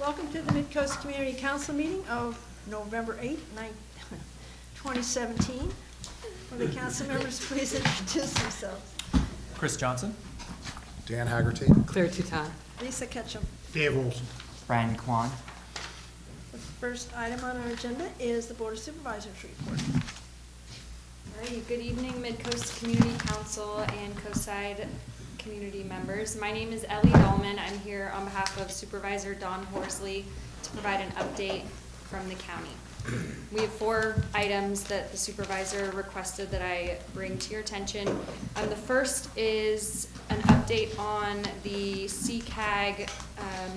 Welcome to the Midcoast Community Council meeting of November 8th, 2017. Will the council members please introduce themselves? Chris Johnson. Dan Haggerty. Claire Touton. Lisa Ketchum. Dave Olson. Brian Kwan. The first item on our agenda is the Board of Supervisors report. Alrighty, good evening, Midcoast Community Council and Coastside community members. My name is Ellie Dahlman. I'm here on behalf of Supervisor Don Horsley to provide an update from the county. We have 4 items that the supervisor requested that I bring to your attention. The first is an update on the CCAG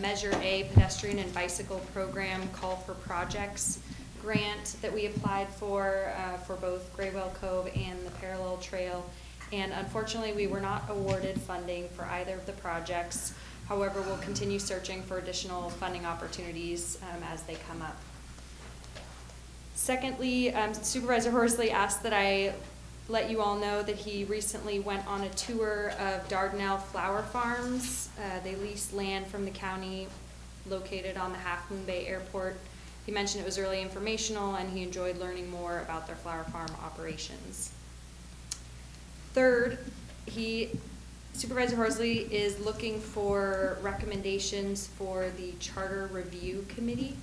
Measure A Pedestrian and Bicycle Program Call for Projects grant that we applied for both Graywell Cove and the Parallel Trail. And unfortunately, we were not awarded funding for either of the projects. However, we'll continue searching for additional funding opportunities as they come up. Secondly, Supervisor Horsley asked that I let you all know that he recently went on a tour of Dardanelle flower farms. They lease land from the county located on the Half Moon Bay Airport. He mentioned it was really informational and he enjoyed learning more about their flower farm operations. Third, Supervisor Horsley is looking for recommendations for the Charter Review Committee.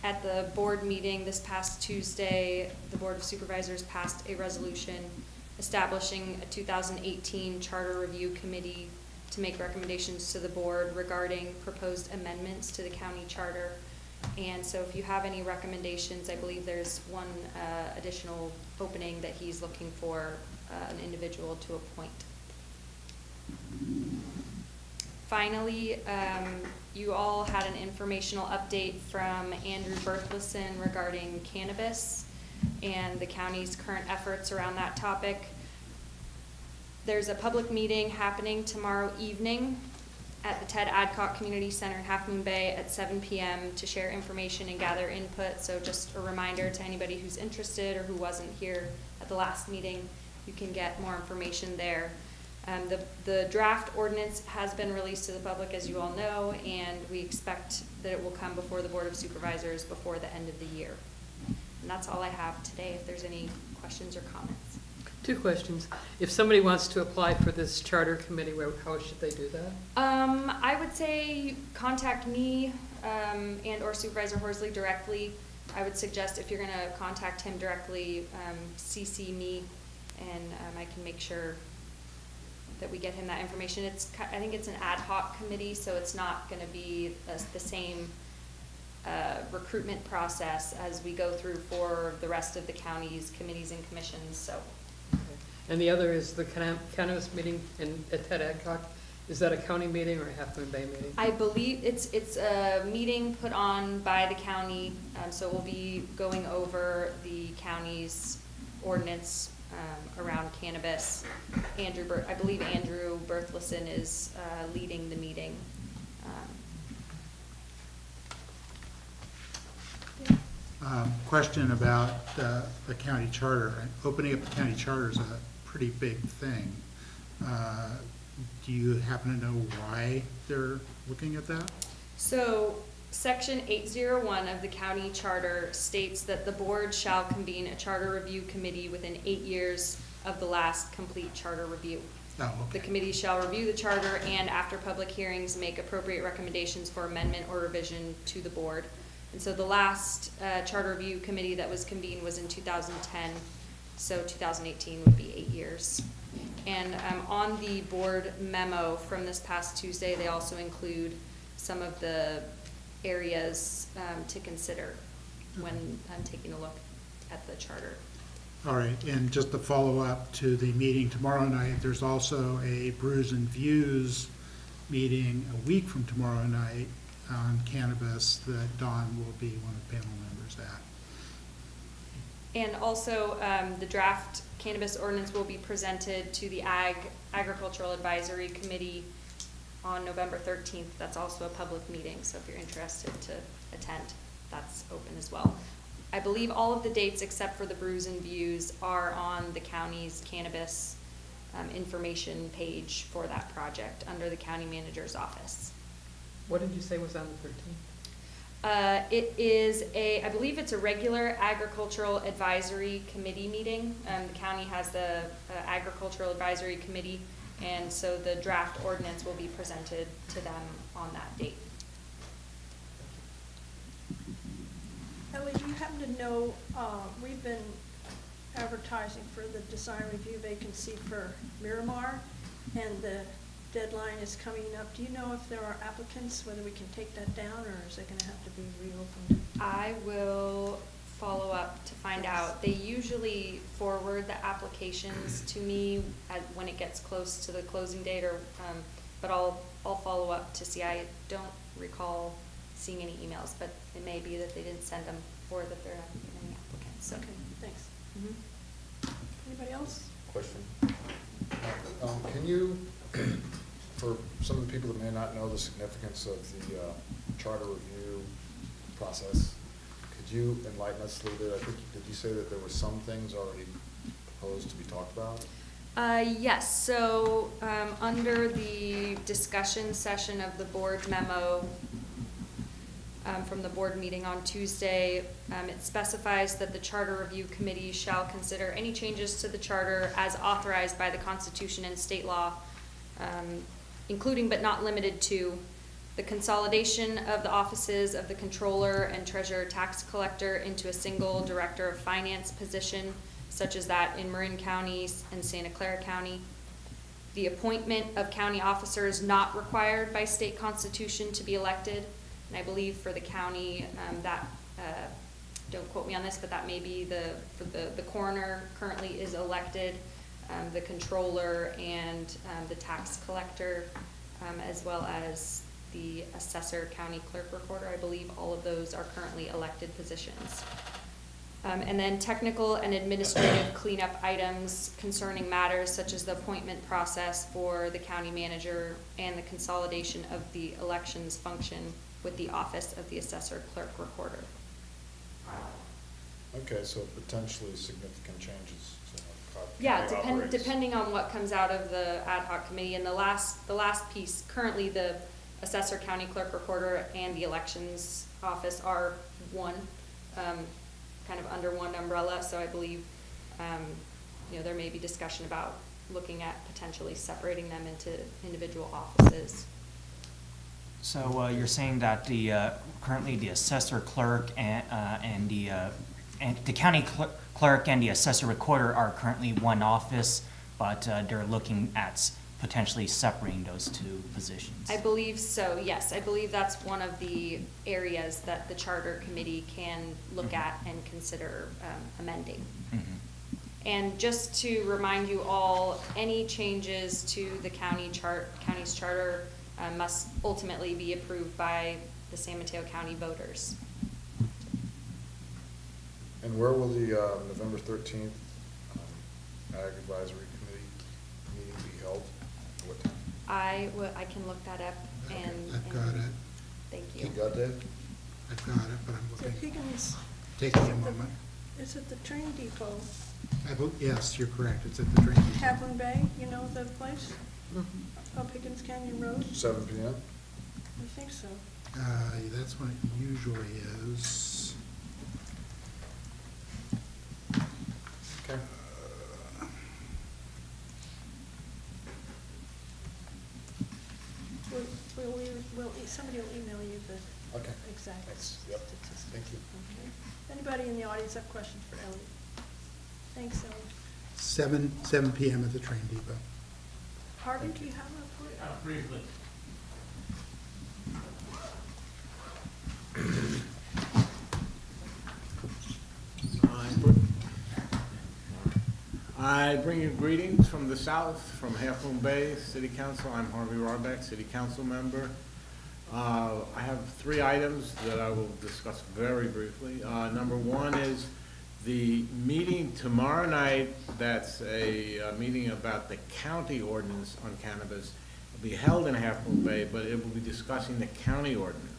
At the board meeting this past Tuesday, the Board of Supervisors passed a resolution establishing a 2018 Charter Review Committee to make recommendations to the board regarding proposed amendments to the county charter. And so if you have any recommendations, I believe there's one additional opening that he's looking for an individual to appoint. Finally, you all had an informational update from Andrew Berthelsen regarding cannabis and the county's current efforts around that topic. There's a public meeting happening tomorrow evening at the Ted Adcock Community Center in Half Moon Bay at 7 p.m. to share information and gather input. So just a reminder to anybody who's interested or who wasn't here at the last meeting, you can get more information there. The draft ordinance has been released to the public, as you all know, and we expect that it will come before the Board of Supervisors before the end of the year. And that's all I have today. If there's any questions or comments. 2 questions. If somebody wants to apply for this charter committee, how should they do that? I would say contact me and or Supervisor Horsley directly. I would suggest if you're going to contact him directly, CC me, and I can make sure that we get him that information. I think it's an ad hoc committee, so it's not going to be the same recruitment process as we go through for the rest of the county's committees and commissions. So. And the other is the cannabis meeting at Ted Adcock. Is that a county meeting or a Half Moon Bay meeting? I believe it's a meeting put on by the county, so we'll be going over the county's ordinance around cannabis. I believe Andrew Berthelsen is leading the meeting. Question about the county charter. Opening up the county charter is a pretty big thing. Do you happen to know why they're looking at that? So Section 801 of the county charter states that the board shall convene a charter review committee within 8 years of the last complete charter review. Oh, okay. The committee shall review the charter and after public hearings make appropriate recommendations for amendment or revision to the board. And so the last charter review committee that was convened was in 2010, so 2018 would be 8 years. And on the board memo from this past Tuesday, they also include some of the areas to consider when I'm taking a look at the charter. All right, and just to follow up to the meeting tomorrow night, there's also a Brews and Views meeting a week from tomorrow night on cannabis that Don will be one of the panel members at. And also the draft cannabis ordinance will be presented to the Agricultural Advisory Committee on November 13th. That's also a public meeting, so if you're interested to attend, that's open as well. I believe all of the dates except for the Brews and Views are on the county's cannabis information page for that project under the county manager's office. What did you say was on the 13th? It is I believe it's a regular agricultural advisory committee meeting. The county has the agricultural advisory committee, and so the draft ordinance will be presented to them on that date. Ellie, do you happen to know, we've been advertising for the design review vacancy for Miramar, and the deadline is coming up. Do you know if there are applicants, whether we can take that down, or is it gonna have to be reopened? I will follow up to find out. They usually forward the applications to me when it gets close to the closing date, but I'll follow up to see. I don't recall seeing any emails, but it may be that they didn't send them or that they're not getting any applicants. So. Okay, thanks. Mhm. Anybody else? Question. Can you, for some of the people that may not know the significance of the charter review process, could you enlighten us a little bit? I think, did you say that there were some things already proposed to be talked about? Yes, so under the discussion session of the board memo from the board meeting on Tuesday, it specifies that the Charter Review Committee shall consider any changes to the charter as authorized by the Constitution and state law, including but not limited to the consolidation of the offices of the Controller and Treasurer Tax Collector into a single Director of Finance position, such as that in Marin County and Santa Clara County. The appointment of county officers not required by state constitution to be elected. And I believe for the county, don't quote me on this, but that may be the coroner currently is elected, the controller and the tax collector, as well as the assessor, county clerk, recorder. I believe all of those are currently elected positions. And then technical and administrative cleanup items concerning matters such as the appointment process for the county manager and the consolidation of the elections function with the office of the assessor, clerk, recorder. Okay, so potentially significant changes to how the Yeah, county operates. depending on what comes out of the ad hoc committee. And the last piece, currently the assessor, county clerk, recorder, and the elections office are one, kind of under one umbrella. So I believe, there may be discussion about looking at potentially separating them into individual offices. So you're saying that currently the assessor clerk and the county clerk and the assessor recorder are currently one office, but they're looking at potentially separating those two positions. I believe so, yes. I believe that's one of the areas that the charter committee can look at and consider amending. And just to remind you all, any changes to the county's charter must ultimately be approved by the San Mateo County voters. And where will the November 13th Ag Advisory Committee meeting be held? What time? I can look that up and. I've got it. Thank You you. got that? I've got it, but I'm So looking. Higgins, Take me a moment. it's at the train depot, Yes, you're correct. It's at the train depot. Havlin Bay, you know the place? Up Higgins Canyon Road? 7 p.m.? I think so. That's when it usually is. Okay. Somebody will email you the Okay. exact Thanks. Yep. statistics. Thank you. Okay. Anybody in the audience have questions for Ellie? Thanks, Ellie. 7 p.m. at the train depot. Harvey, do you have a report? Briefly. I bring you greetings from the south, from Half Moon Bay City Council. I'm Harvey Rohrbeck, City Council member. I have 3 items that I will discuss very briefly. Number 1 is the meeting tomorrow night. That's a meeting about the county ordinance on cannabis. It will be held in Half Moon Bay, but it will be discussing the county ordinance.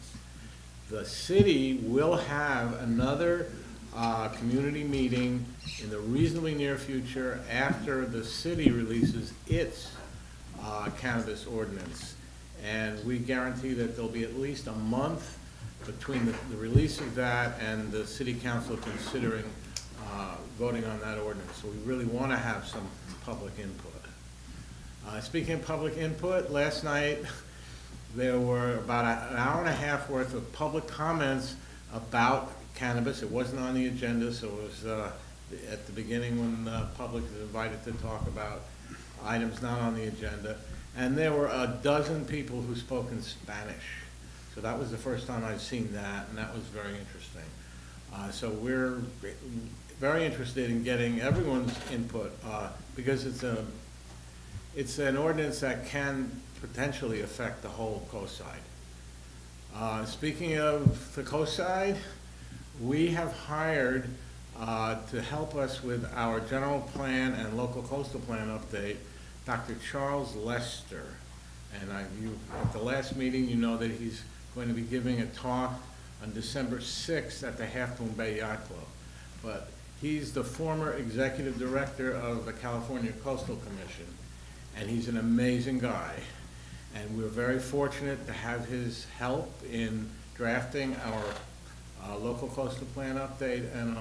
The city will have another community meeting in the reasonably near future after the city releases its cannabis ordinance. And we guarantee that there'll be at least a month between the release of that and the city council considering voting on that ordinance. So we really want to have some public input. Speaking of public input, last night there were about an hour and a half worth of public comments about cannabis. It wasn't on the agenda, so it was at the beginning when the public was invited to talk about items not on the agenda. And there were a dozen people who spoke in Spanish. So that was the first time I've seen that, and that was very interesting. So we're very interested in getting everyone's input because it's an ordinance that can potentially affect the whole coast side. Speaking of the coast side, we have hired to help us with our general plan and local coastal plan update, Dr. Charles Lester. And at the last meeting, you know that he's going to be giving a talk on December 6th at the Half Moon Bay Yacht Club. But he's the former executive director of the California Coastal Commission, and he's an amazing guy. And we're very fortunate to have his help in drafting our local coastal plan update and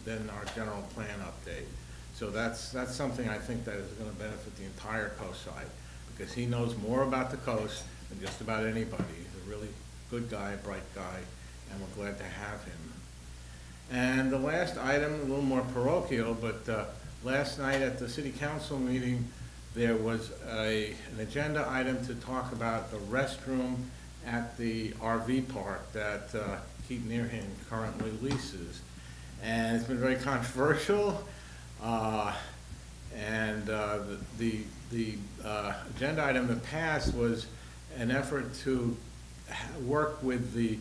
then our general plan update. So that's something I think that is going to benefit the entire coast side, because he knows more about the coast than just about anybody. He's a really good guy, bright guy, and we're glad to have him. And the last item, a little more parochial, but last night at the city council meeting, there was an agenda item to talk about the restroom at the RV park that Keith Nearhan currently leases. And it's been very controversial. And the agenda item that passed was an effort to work with the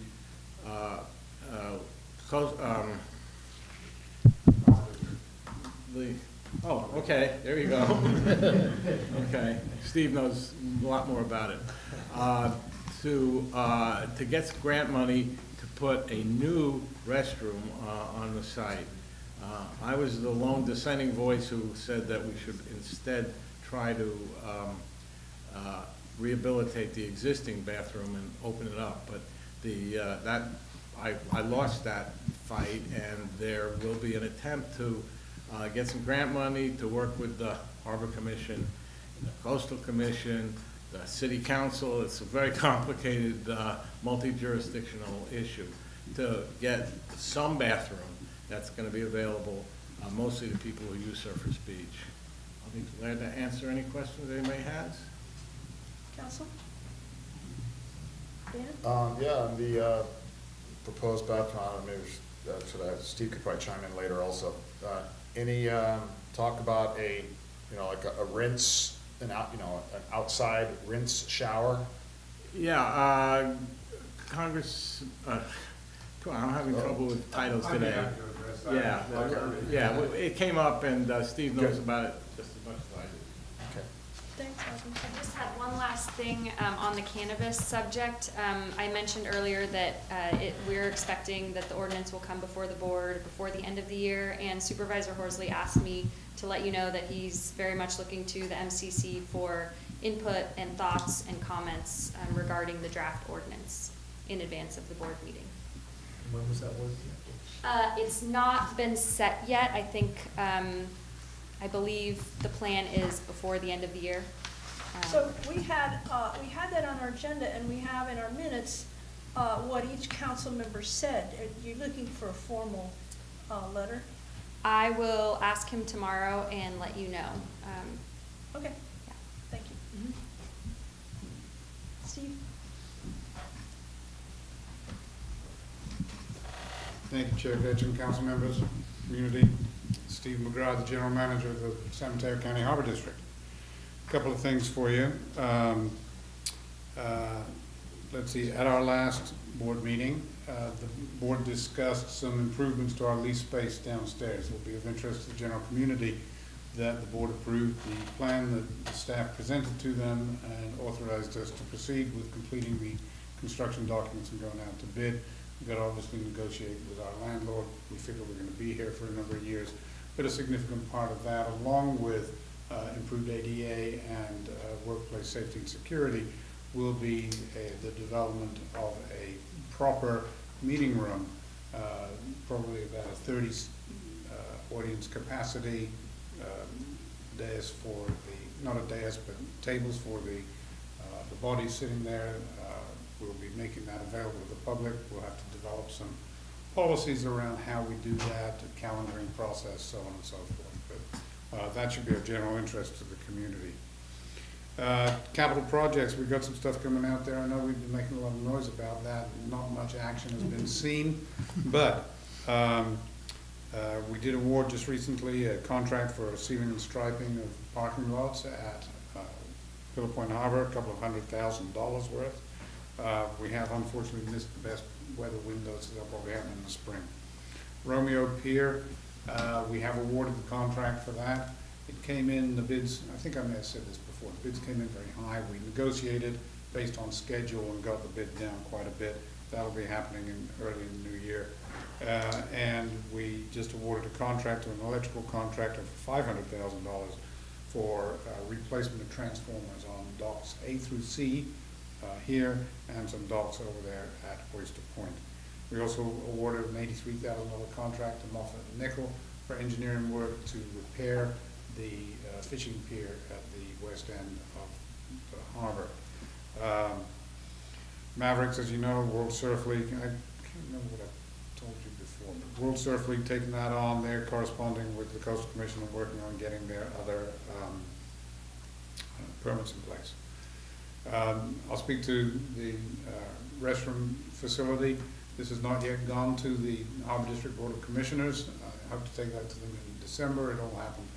oh, okay, there you go. Okay, Steve knows a lot more about it. To get some grant money to put a new restroom on the site. I was the lone dissenting voice who said that we should instead try to rehabilitate the existing bathroom and open it up. But I lost that fight, and there will be an attempt to get some grant money to work with the Harbor Commission, the Coastal Commission, the City Council. It's a very complicated multi-jurisdictional issue to get some bathroom that's going to be available mostly to people who use Surfers Beach. I'll be glad to answer any questions anybody has. Council? Dan? Yeah, and the proposed bathroom, maybe Steve could probably chime in later also. Any talk about like a rinse, an outside rinse shower? Yeah, Congress, I'm having trouble with titles today. Yeah, it came up, and Steve knows about it just as much as I do. Okay. Thanks, Alvin. I just had one last thing on the cannabis subject. I mentioned earlier that we're expecting that the ordinance will come before the board before the end of the year, and Supervisor Horsley asked me to let you know that he's very much looking to the MCC for input and thoughts and comments regarding the draft ordinance in advance of the board meeting. When was that one? It's not been set yet. I think, I believe the plan is before the end of the year. So we had that on our agenda, and we have in our minutes what each council member said. Are you looking for a formal letter? I will ask him tomorrow and let you know. Okay, Yeah. thank you. Mhm. Steve? Thank you, Chair Ketchum, council members, community. Steve McGrath, the General Manager of the San Mateo County Harbor District. A couple of things for you. Let's see, at our last board meeting, the board discussed some improvements to our lease space downstairs. It will be of interest to the general community that the board approved the plan that the staff presented to them and authorized us to proceed with completing the construction documents and going out to bid. We've got to obviously negotiate with our landlord. We figure we're going to be here for a number of years. But a significant part of that, along with improved ADA and workplace safety and security, will be the development of a proper meeting room, probably about a 30 audience capacity, dais for the, not a dais, but tables for the bodies sitting there. We'll be making that available to the public. We'll have to develop some policies around how we do that, the calendaring process, so on and so forth. But that should be of general interest to the community. Capital projects, we've got some stuff coming out there. I know we've been making a lot of noise about that. Not much action has been seen, but we did award just recently a contract for sealing and striping of parking lots at Pillow Point Harbor, a couple of $100,000 worth. We have unfortunately missed the best weather windows, so that'll probably happen in the spring. Romeo Pier, we have awarded the contract for that. It came in, the bids, I think I may have said this before, the bids came in very high. We negotiated based on schedule and got the bid down quite a bit. That'll be happening early in the new year. And we just awarded a contract to an electrical contractor for $500,000 for replacement of transformers on docks A through C here and some docks over there at Oyster Point. We also awarded an $83,000 contract to Moffett Nickel for engineering work to repair the fishing pier at the west end of the harbor. Mavericks, as you know, World Surf League, I can't remember what I told you before, but World Surf League taking that on, they're corresponding with the Coastal Commission and working on getting their other permits in place. I'll speak to the restroom facility. This has not yet gone to the Harbor District Board of Commissioners. I hope to take that to them in December. It'll happen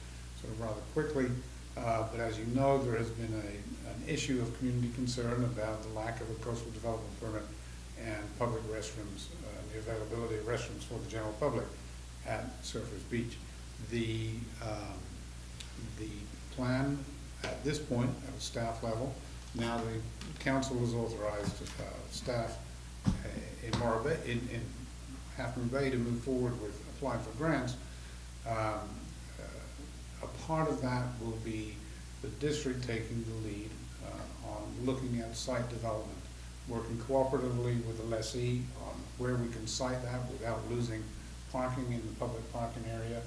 sort of rather quickly. But as you know, there has been an issue of community concern about the lack of a coastal development permit and public restrooms, the availability of restrooms for the general public at Surfers Beach. The plan at this point, at a staff level, now the council has authorized staff in Half Moon Bay to move forward with applying for grants. A part of that will be the district taking the lead on looking at site development, working cooperatively with the lessee on where we can site that without losing parking in the public parking area.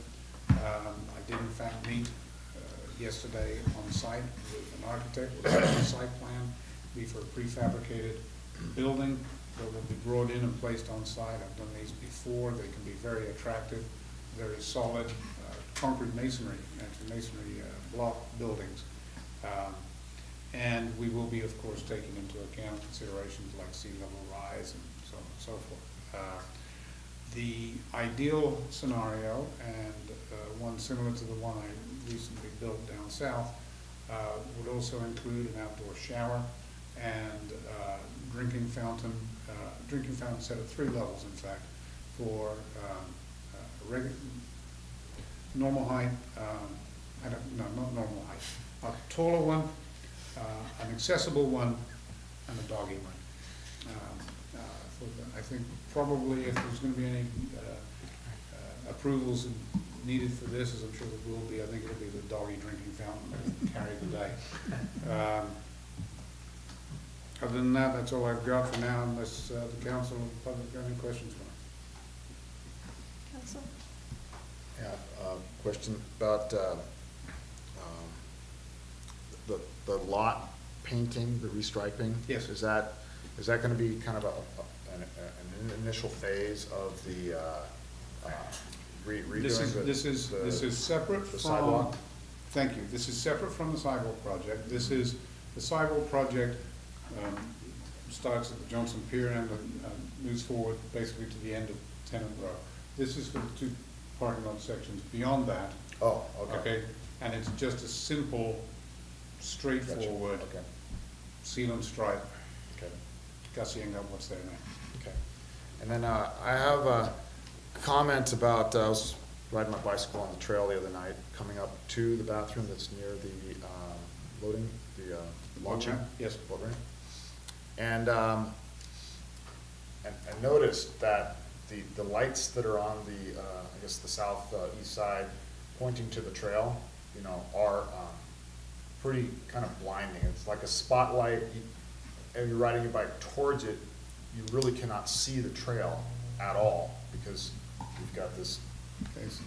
I did in fact meet yesterday on site with an architect with a site plan, be for a prefabricated building that will be brought in and placed on site. I've done these before. They can be very attractive, very solid, concrete masonry, actually masonry block buildings. And we will be, of course, taking into account considerations like sea level rise and so on and so forth. The ideal scenario, and one similar to the one I recently built down south, would also include an outdoor shower and drinking fountain set at 3 levels, in fact, for normal height, not normal height, a taller one, an accessible one, and a doggy one. I think probably if there's going to be any approvals needed for this, as I'm sure there will be, I think it'll be the doggy drinking fountain that will carry the day. Other than that, that's all I've got for now, unless the council and the public have any questions for me. Council? Yeah, question about the lot painting, the restriping? Yes. Is that going to be kind of an initial phase of the redoing This is separate the from sidewalk? Thank you. This is separate from the sidewalk project. This is the sidewalk project. Starts at the Johnson Pier and moves forward basically to the end of Tennant Row. This is for the 2 parking lot sections beyond that. Oh, okay. Okay, and it's just a simple, straightforward Gotcha. Okay. seal and stripe, Okay. gussying up what's there now. Okay. And then I have comments about, I was riding my bicycle on the trail the other night, coming up to the bathroom that's near the launching. ramp? Yes. Boat ramp. And I noticed that the lights that are on the, I guess the southeast side pointing to the trail, are pretty kind of blinding. It's like a spotlight, and you're riding your bike towards it, you really cannot see the trail at all because you've got this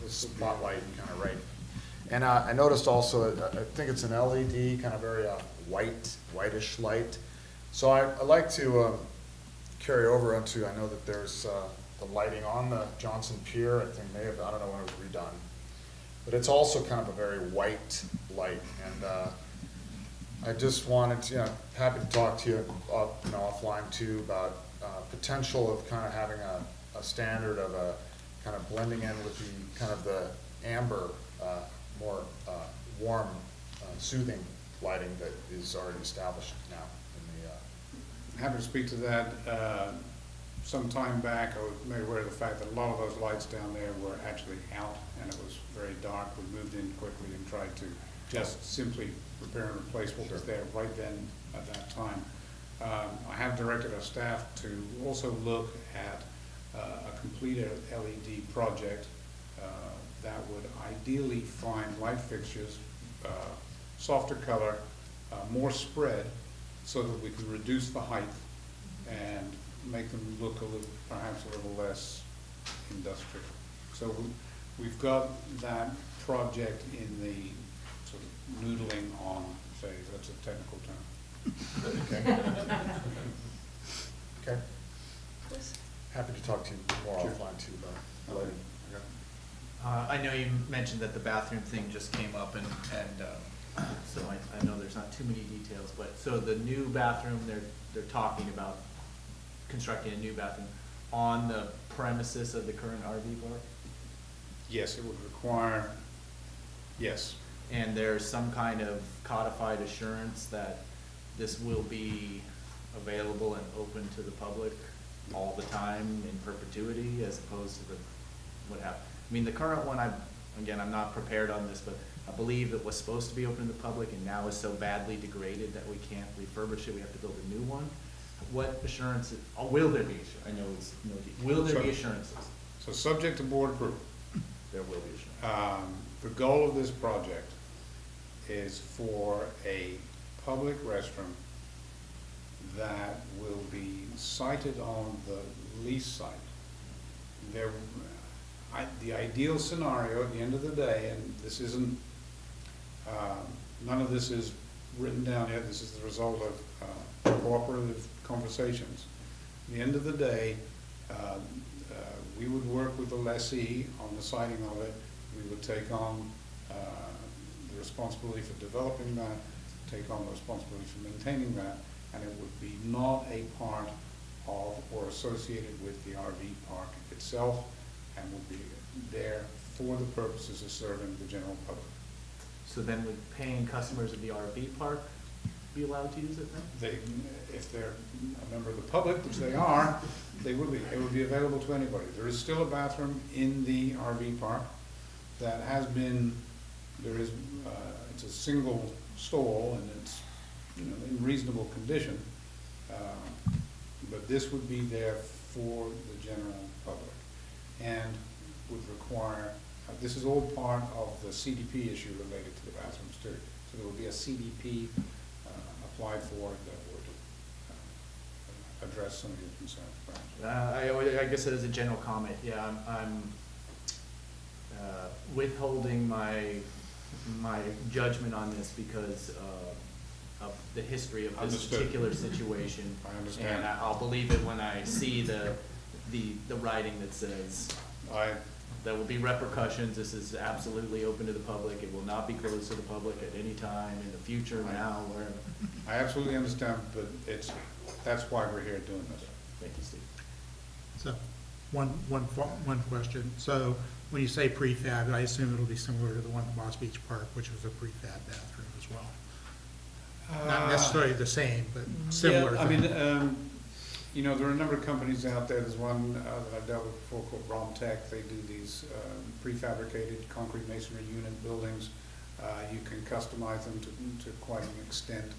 spotlight kind of right. And I noticed also, I think it's an LED, kind of very whitish light. So I'd like to carry over onto, I know that there's the lighting on the Johnson Pier, I think I don't know when it was redone. But it's also kind of a very white light. And I just wanted to, happy to talk to you, offline too, about potential of kind of having a standard of a kind of blending in with the kind of the amber, more warm, soothing lighting that is already established now in the. Happy to speak to that. Some time back, I was made aware of the fact that a lot of those lights down there were actually out, and it was very dark. We moved in quickly and tried to just simply repair and replace what was there right then at that time. I have directed our staff to also look at a complete LED project that would ideally find light fixtures, softer color, more spread, so that we can reduce the height and make them look perhaps a little less industrial. So we've got that project in the sort of noodling on phase. That's a technical term. Okay. Chris? Happy to talk to you more Sure. offline too about lighting. I know you mentioned that the bathroom thing just came up, and so I know there's not too many details, but so the new bathroom, they're talking about constructing a new bathroom on the premises of the current RV park? Yes, it would require, yes. And there's some kind of codified assurance that this will be available and open to the public all the time in perpetuity, as opposed to what happened? I mean, the current one, I'm not prepared on this, but I believe it was supposed to be open to the public and now is so badly degraded that we can't refurbish it, we have to build a new one. What assurances, will there be, I know it's no, will there be assurances? So subject to board approval. There will be assurances. The goal of this project is for a public restroom that will be sited on the lease site. The ideal scenario at the end of the day, and this isn't, none of this is written down yet, this is the result of cooperative conversations. At the end of the day, we would work with the lessee on the siting of it. We would take on the responsibility for developing that, take on the responsibility for maintaining that, and it would be not a part of or associated with the RV park itself, and would be there for the purposes of serving the general public. So then would paying customers of the RV park be allowed to use it then? If they're a member of the public, which they are, they would be. It would be available to anybody. There is still a bathroom in the RV park that has been, it's a single stall and it's, in reasonable condition. But this would be there for the general public and would require, this is all part of the CDP issue related to the bathrooms too. So there would be a CDP applied for that would address some of your concerns, perhaps. I guess as a general comment, yeah, I'm withholding my judgment on this because of the history of this Understood. particular situation. I understand. And I'll believe it when I see the writing that says there will be repercussions. This is absolutely open to the public. It will not be closed to the public at any time in the future, now, wherever. I absolutely understand, but that's why we're here doing this. Thank you, Steve. So, one question. So, when you say prefab, I assume it'll be similar to the one at Moss Beach Park, which was a prefab bathroom as well. Not necessarily the same, but similar. Yeah, I mean, there are a number of companies out there. There's one that I've dealt with before called Romtech. They do these prefabricated concrete masonry unit buildings. You can customize them to quite an extent.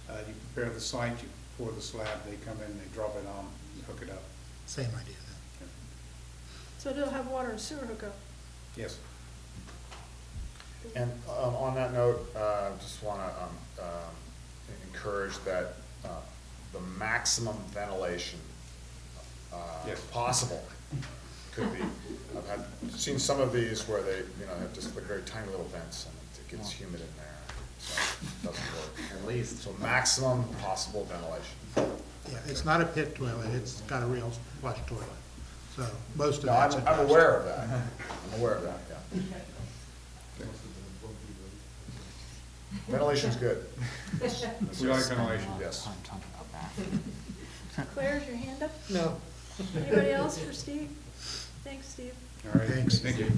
You prepare the site, you pour the slab, they come in, they drop it on, you hook it up. Same idea then. So it'll have water and sewer hookup? Yes. And on that note, just want to encourage that the maximum ventilation Yes. Possible, could be. Seen some of these where they, have just like very tiny little vents and it gets humid in there, so it doesn't work. At least. So maximum possible ventilation. Yeah, it's not a pit toilet, it's got a real flush toilet, so most of No, that's. I'm aware of that. I'm aware of that, yeah. Ventilation's good. We like ventilation. Yes. I'm talking about that. Claire's your hand up? No. Anybody else for Steve? Thanks, Steve. All right, Thanks. thank you.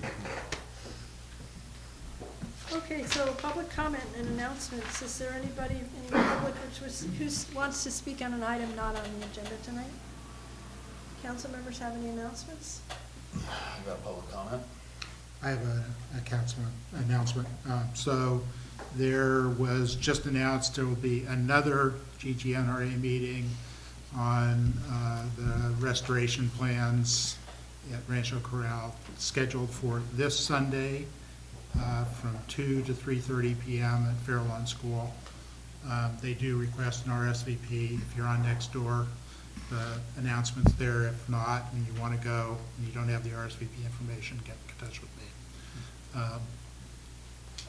Okay, so public comment and announcements. Is there anybody in the public who wants to speak on an item not on the agenda tonight? Council members have any announcements? You got public comment? I have a council announcement. So there was just announced there will be another GGNRA meeting on the restoration plans at Rancho Corral, scheduled for this Sunday from 2 to 3:30 p.m. at Fairlawn School. They do request an RSVP. If you're on Nextdoor, the announcement's there. If not, and you want to go, and you don't have the RSVP information, get in touch with me.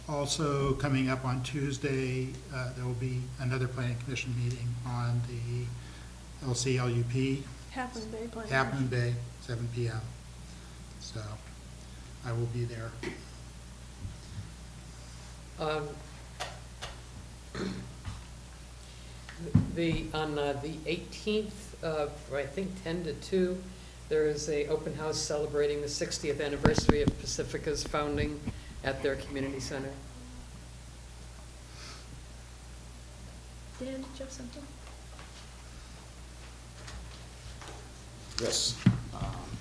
Also, coming up on Tuesday, there will be another planning commission meeting on the LCLUP, Halfmoon Bay Planning. Halfmoon Bay, 7 p.m. So I will be there. On the 18th, I think 10 to 2, there is a open house celebrating the 60th anniversary of Pacifica's founding at their community center. Dan, did you have something? Yes.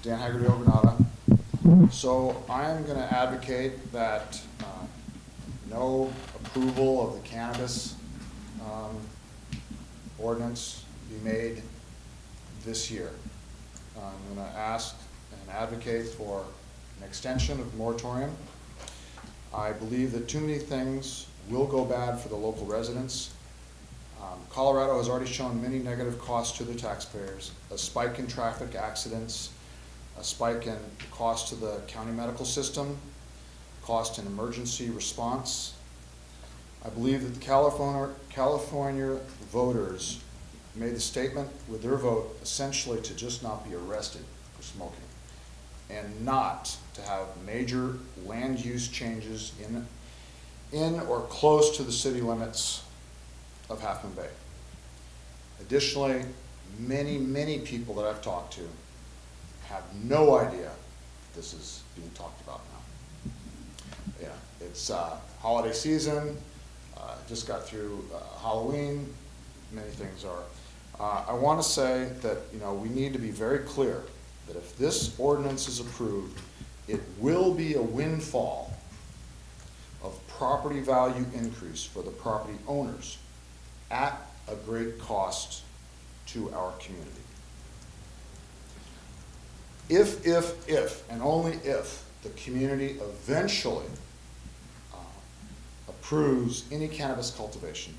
Dan Haggerty, Oganata. So I'm going to advocate that no approval of the cannabis ordinance be made this year. I'm going to ask and advocate for an extension of the moratorium. I believe that too many things will go bad for the local residents. Colorado has already shown many negative costs to the taxpayers, a spike in traffic accidents, a spike in cost to the county medical system, cost in emergency response. I believe that the California voters made the statement with their vote essentially to just not be arrested for smoking and not to have major land use changes in or close to the city limits of Half Moon Bay. Additionally, many people that I've talked to have no idea this is being talked about now. Yeah, it's holiday season, just got through Halloween, many things are. I want to say that we need to be very clear that if this ordinance is approved, it will be a windfall of property value increase for the property owners at a great cost to our community. If, and only if, the community eventually approves any cannabis cultivation,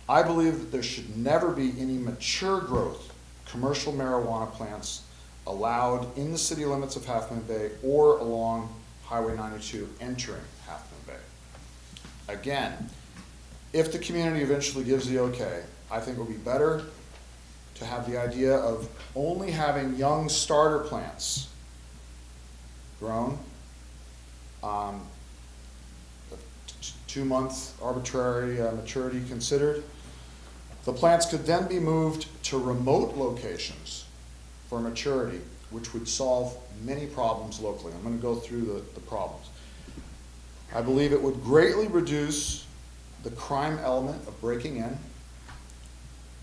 I believe that there should never be any mature growth commercial marijuana plants allowed in the city limits of Half Moon Bay or along Highway 92 entering Half Moon Bay. Again, if the community eventually gives the okay, I think it would be better to have the idea of only having young starter plants grown, 2-month arbitrary maturity considered. The plants could then be moved to remote locations for maturity, which would solve many problems locally. I'm going to go through the problems. I believe it would greatly reduce the crime element of breaking in.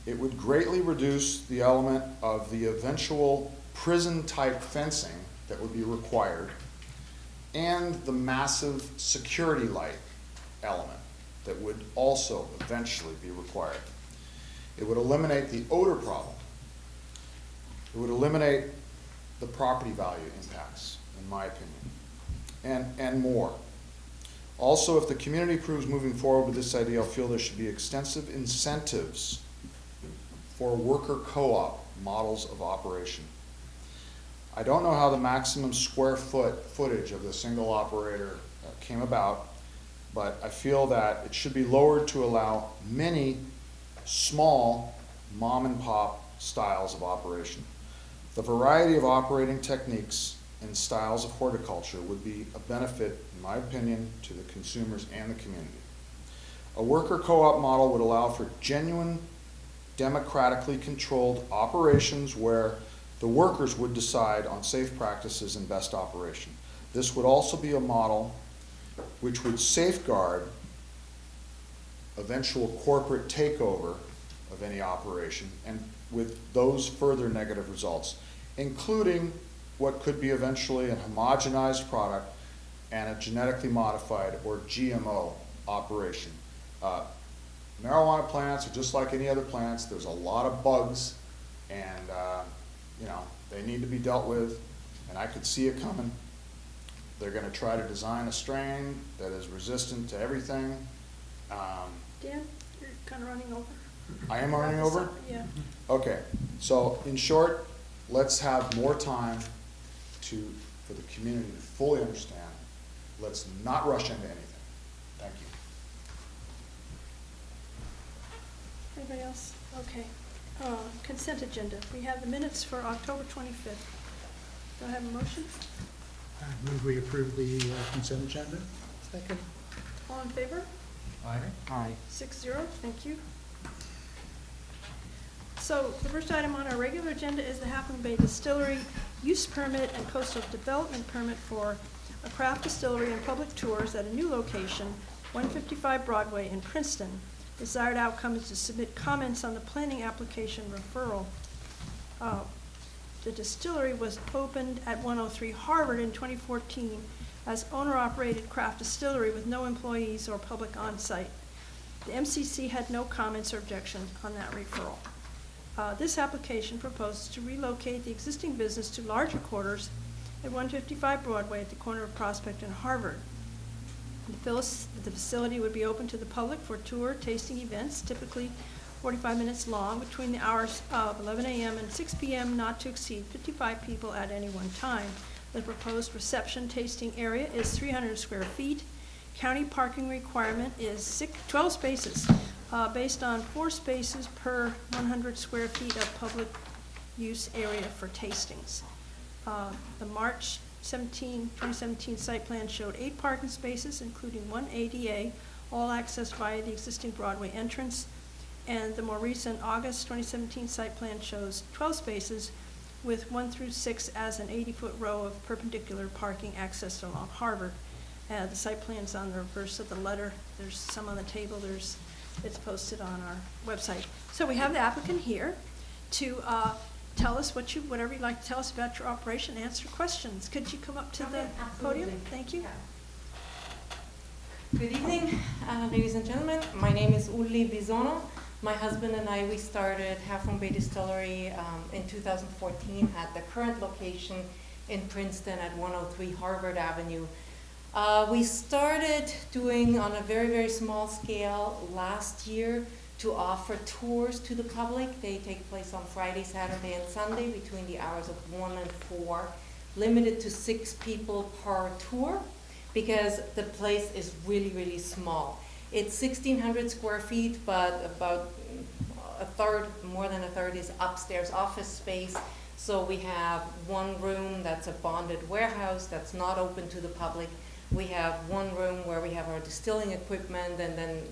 It would greatly reduce the element of the eventual prison-type fencing that would be required, and the massive security light element that would also eventually be required. It would eliminate the odor problem. It would eliminate the property value impacts, in my opinion, and more. Also, if the community approves moving forward with this idea, I feel there should be extensive incentives for worker co-op models of operation. I don't know how the maximum square footage of the single operator came about, but I feel that it should be lowered to allow many small mom and pop styles of operation. The variety of operating techniques and styles of horticulture would be a benefit, in my opinion, to the consumers and the community. A worker co-op model would allow for genuine, democratically controlled operations where the workers would decide on safe practices and best operation. This would also be a model which would safeguard eventual corporate takeover of any operation, and with those further negative results, including what could be eventually a homogenized product and a genetically modified or GMO operation. Marijuana plants are just like any other plants. There's a lot of bugs, and you know, they need to be dealt with, and I could see it coming. They're going to try to design a strain that is resistant to everything. Dan, you're kind of running over. I am running over? Yeah. Okay, so in short, let's have more time for the community to fully understand. Let's not rush into anything. Thank you. Anybody else? Okay. Consent agenda. We have the minutes for October 25th. Do I have a motion? I move we approve the consent agenda. Second. All in favor? Aye. 6-0, thank you. So the first item on our regular agenda is the Half Moon Bay Distillery use permit and coastal development permit for a craft distillery and public tours at a new location, 155 Broadway in Princeton. Desired outcome is to submit comments on the planning application referral. The distillery was opened at 103 Harvard in 2014 as owner-operated craft distillery with no employees or public on-site. The MCC had no comments or objections on that referral. This application proposes to relocate the existing business to larger quarters at 155 Broadway at the corner of Prospect and Harvard. The facility would be open to the public for tour tasting events, typically 45 minutes long, between the hours of 11 a.m. and 6 p.m., not to exceed 55 people at any one time. The proposed reception tasting area is 300 square feet. County parking requirement is 12 spaces, based on 4 spaces per 100 square feet of public use area for tastings. The March 2017 site plan showed 8 parking spaces, including 1 ADA, all accessed via the existing Broadway entrance. And the more recent August 2017 site plan shows 12 spaces with 1 through 6 as an 80-foot row of perpendicular parking accessed along Harvard. The site plan's on the reverse of the letter. There's some on the table. It's posted on our website. So we have the applicant here to tell us whatever you'd like to tell us about your operation, answer questions. Could you come up to the podium? Thank you. Good evening, ladies and gentlemen. My name is Uli Bisono. My husband and I, we started Half Moon Bay Distillery in 2014 at the current location in Princeton at 103 Harvard Avenue. We started doing on a very, very small scale last year to offer tours to the public. They take place on Friday, Saturday, and Sunday between the hours of 1 and 4, limited to 6 people per tour because the place is really, really small. It's 1,600 square feet, but about a third, more than a third, is upstairs office space. So we have 1 room that's a bonded warehouse that's not open to the public. We have 1 room where we have our distilling equipment, and then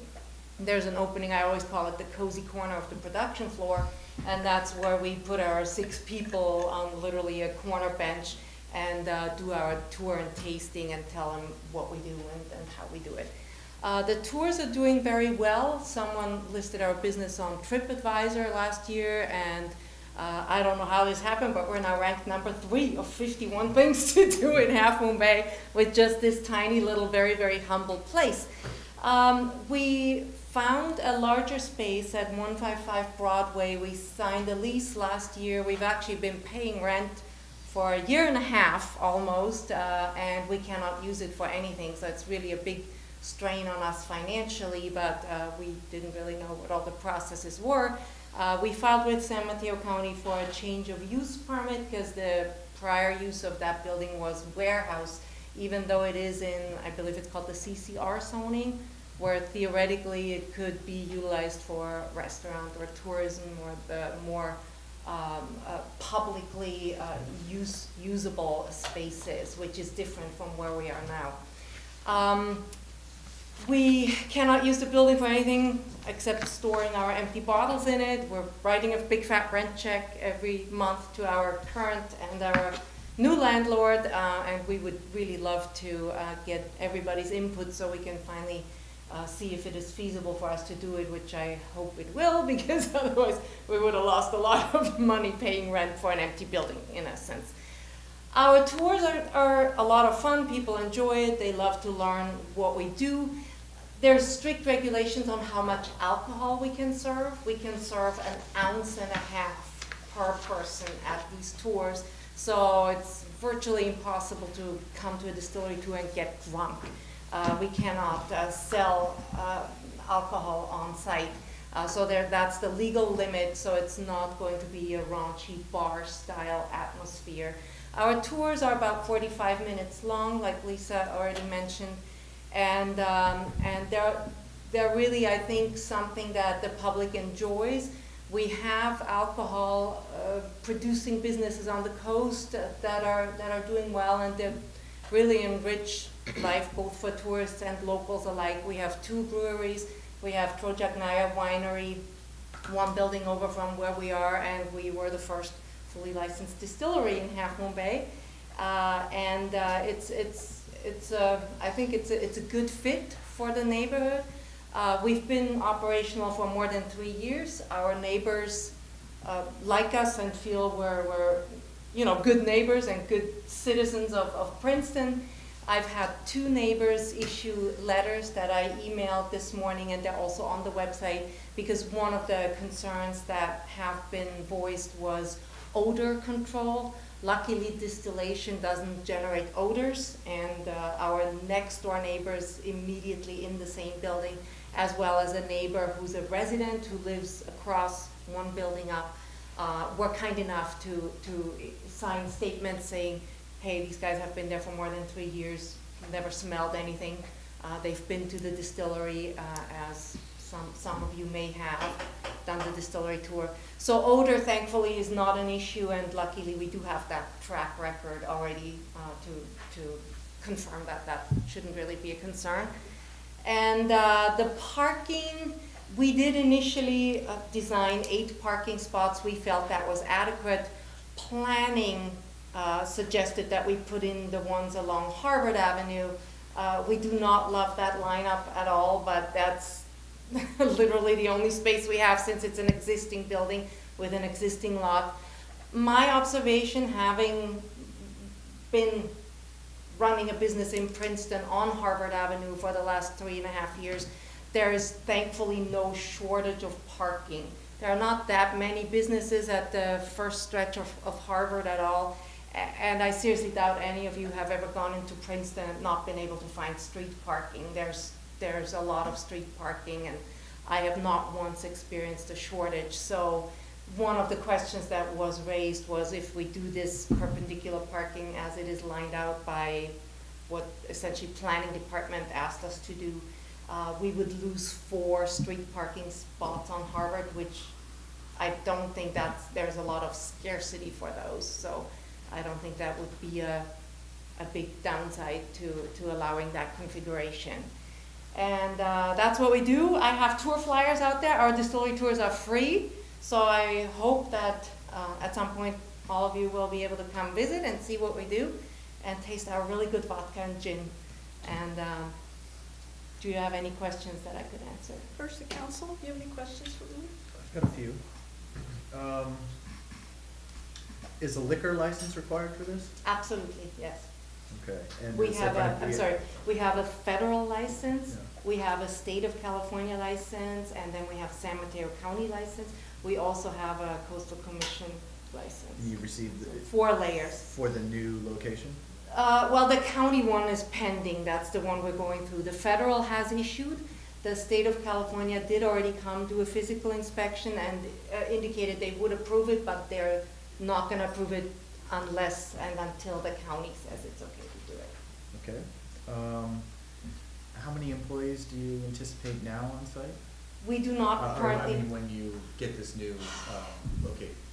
there's an opening, I always call it the cozy corner of the production floor, and that's where we put our 6 people on literally a corner bench and do our tour and tasting and tell them what we do and how we do it. The tours are doing very well. Someone listed our business on TripAdvisor last year, and I don't know how this happened, but we're now ranked number 3 of 51 things to do in Half Moon Bay with just this tiny little, very, very humble place. We found a larger space at 155 Broadway. We signed a lease last year. We've actually been paying rent for a year and a half almost, and we cannot use it for anything, so it's really a big strain on us financially, but we didn't really know what all the processes were. We filed with San Mateo County for a change of use permit because the prior use of that building was warehouse, even though it is in, I believe it's called the CCR zoning, where theoretically it could be utilized for restaurant or tourism or the more publicly usable spaces, which is different from where we are now. We cannot use the building for anything except storing our empty bottles in it. We're writing a big fat rent check every month to our current and our new landlord, and we would really love to get everybody's input so we can finally see if it is feasible for us to do it, which I hope it will, because otherwise we would have lost a lot of money paying rent for an empty building, in a sense. Our tours are a lot of fun. People enjoy it. They love to learn what we do. There's strict regulations on how much alcohol we can serve. We can serve 1.5 ounces per person at these tours. So it's virtually impossible to come to a distillery tour and get drunk. We cannot sell alcohol on site. So that's the legal limit, so it's not going to be a raunchy bar-style atmosphere. Our tours are about 45 minutes long, like Lisa already mentioned, and they're really, I think, something that the public enjoys. We have alcohol producing businesses on the coast that are doing well, and they really enrich life both for tourists and locals alike. We have 2 breweries. We have Trojagnaya Winery, 1 building over from where we are, and we were the first fully licensed distillery in Half Moon Bay. I think it's a good fit for the neighborhood. We've been operational for more than 3 years. Our neighbors like us and feel we're good neighbors and good citizens of Princeton. I've had 2 neighbors issue letters that I emailed this morning, and they're also on the website, because one of the concerns that have been voiced was odor control. Luckily, distillation doesn't generate odors, and our next door neighbors immediately in the same building, as well as a neighbor who's a resident who lives across 1 building up, were kind enough to sign statements saying, hey, these guys have been there for more than 3 years, never smelled anything. They've been to the distillery, as some of you may have done the distillery tour. So odor, thankfully, is not an issue, and luckily we do have that track record already to confirm that shouldn't really be a concern. And the parking, we did initially design 8 parking spots. We felt that was adequate. Planning suggested that we put in the ones along Harvard Avenue. We do not love that lineup at all, but that's literally the only space we have, since it's an existing building with an existing lot. My observation, having been running a business in Princeton on Harvard Avenue for the last 3.5 years, there is thankfully no shortage of parking. There are not that many businesses at the first stretch of Harvard at all. And I seriously doubt any of you have ever gone into Princeton and not been able to find street parking. There's a lot of street parking, and I have not once experienced a shortage. So one of the questions that was raised was, if we do this perpendicular parking as it is lined out by what essentially planning department asked us to do, we would lose 4 street parking spots on Harvard, which I don't think there's a lot of scarcity for those. So I don't think that would be a big downside to allowing that configuration. And that's what we do. I have tour flyers out there. Our distillery tours are free, so I hope that at some point all of you will be able to come visit and see what we do and taste our really good vodka and gin. And do you have any questions that I could answer? First, the council, do you have any questions for me? I've got a few. Is a liquor license required for this? Absolutely, yes. Okay. And We is have that gonna be we have a federal license, Yeah. we have a state of California license, and then we have San Mateo County license. We also have a coastal commission license. You received 4 layers. for the new location? Well, the county one is pending. That's the one we're going through. The federal has issued. The state of California did already come do a physical inspection and indicated they would approve it, but they're not gonna approve it unless and until the county says it's okay to do it. Okay. How many employees do you anticipate now on site? We do not Or, currently. I mean, when you get this new,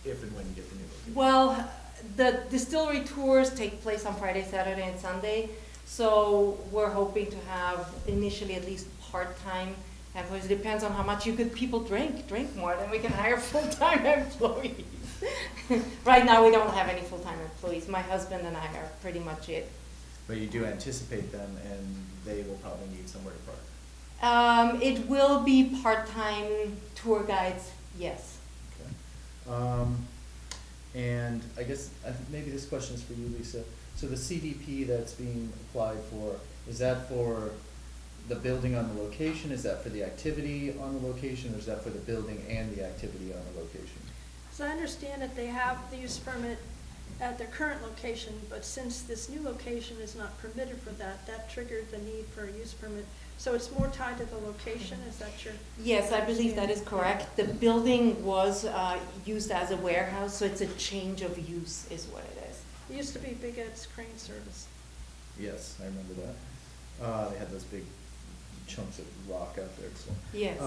if and when you get the new location? Well, the distillery tours take place on Friday, Saturday, and Sunday, so we're hoping to have initially at least part-time employees. It depends on how much people drink more, then we can hire full-time employees. Right now, we don't have any full-time employees. My husband and I are pretty much it. But you do anticipate them, and they will probably need somewhere to park? It will be part-time tour guides, yes. Okay. And I guess, maybe this question is for you, Lisa. So the CDP that's being applied for, is that for the building on the location? Is that for the activity on the location, or is that for the building and the activity on the location? As I understand it, they have the use permit at their current location, but since this new location is not permitted for that, that triggered the need for a use permit. So it's more tied to the location, is that your? Yes, I believe that is correct. The building was used as a warehouse, so it's a change of use is what it is. It used to be Big Ed's Crane Service. Yes, I remember that. They had those big chunks of rock out there, so. Yes.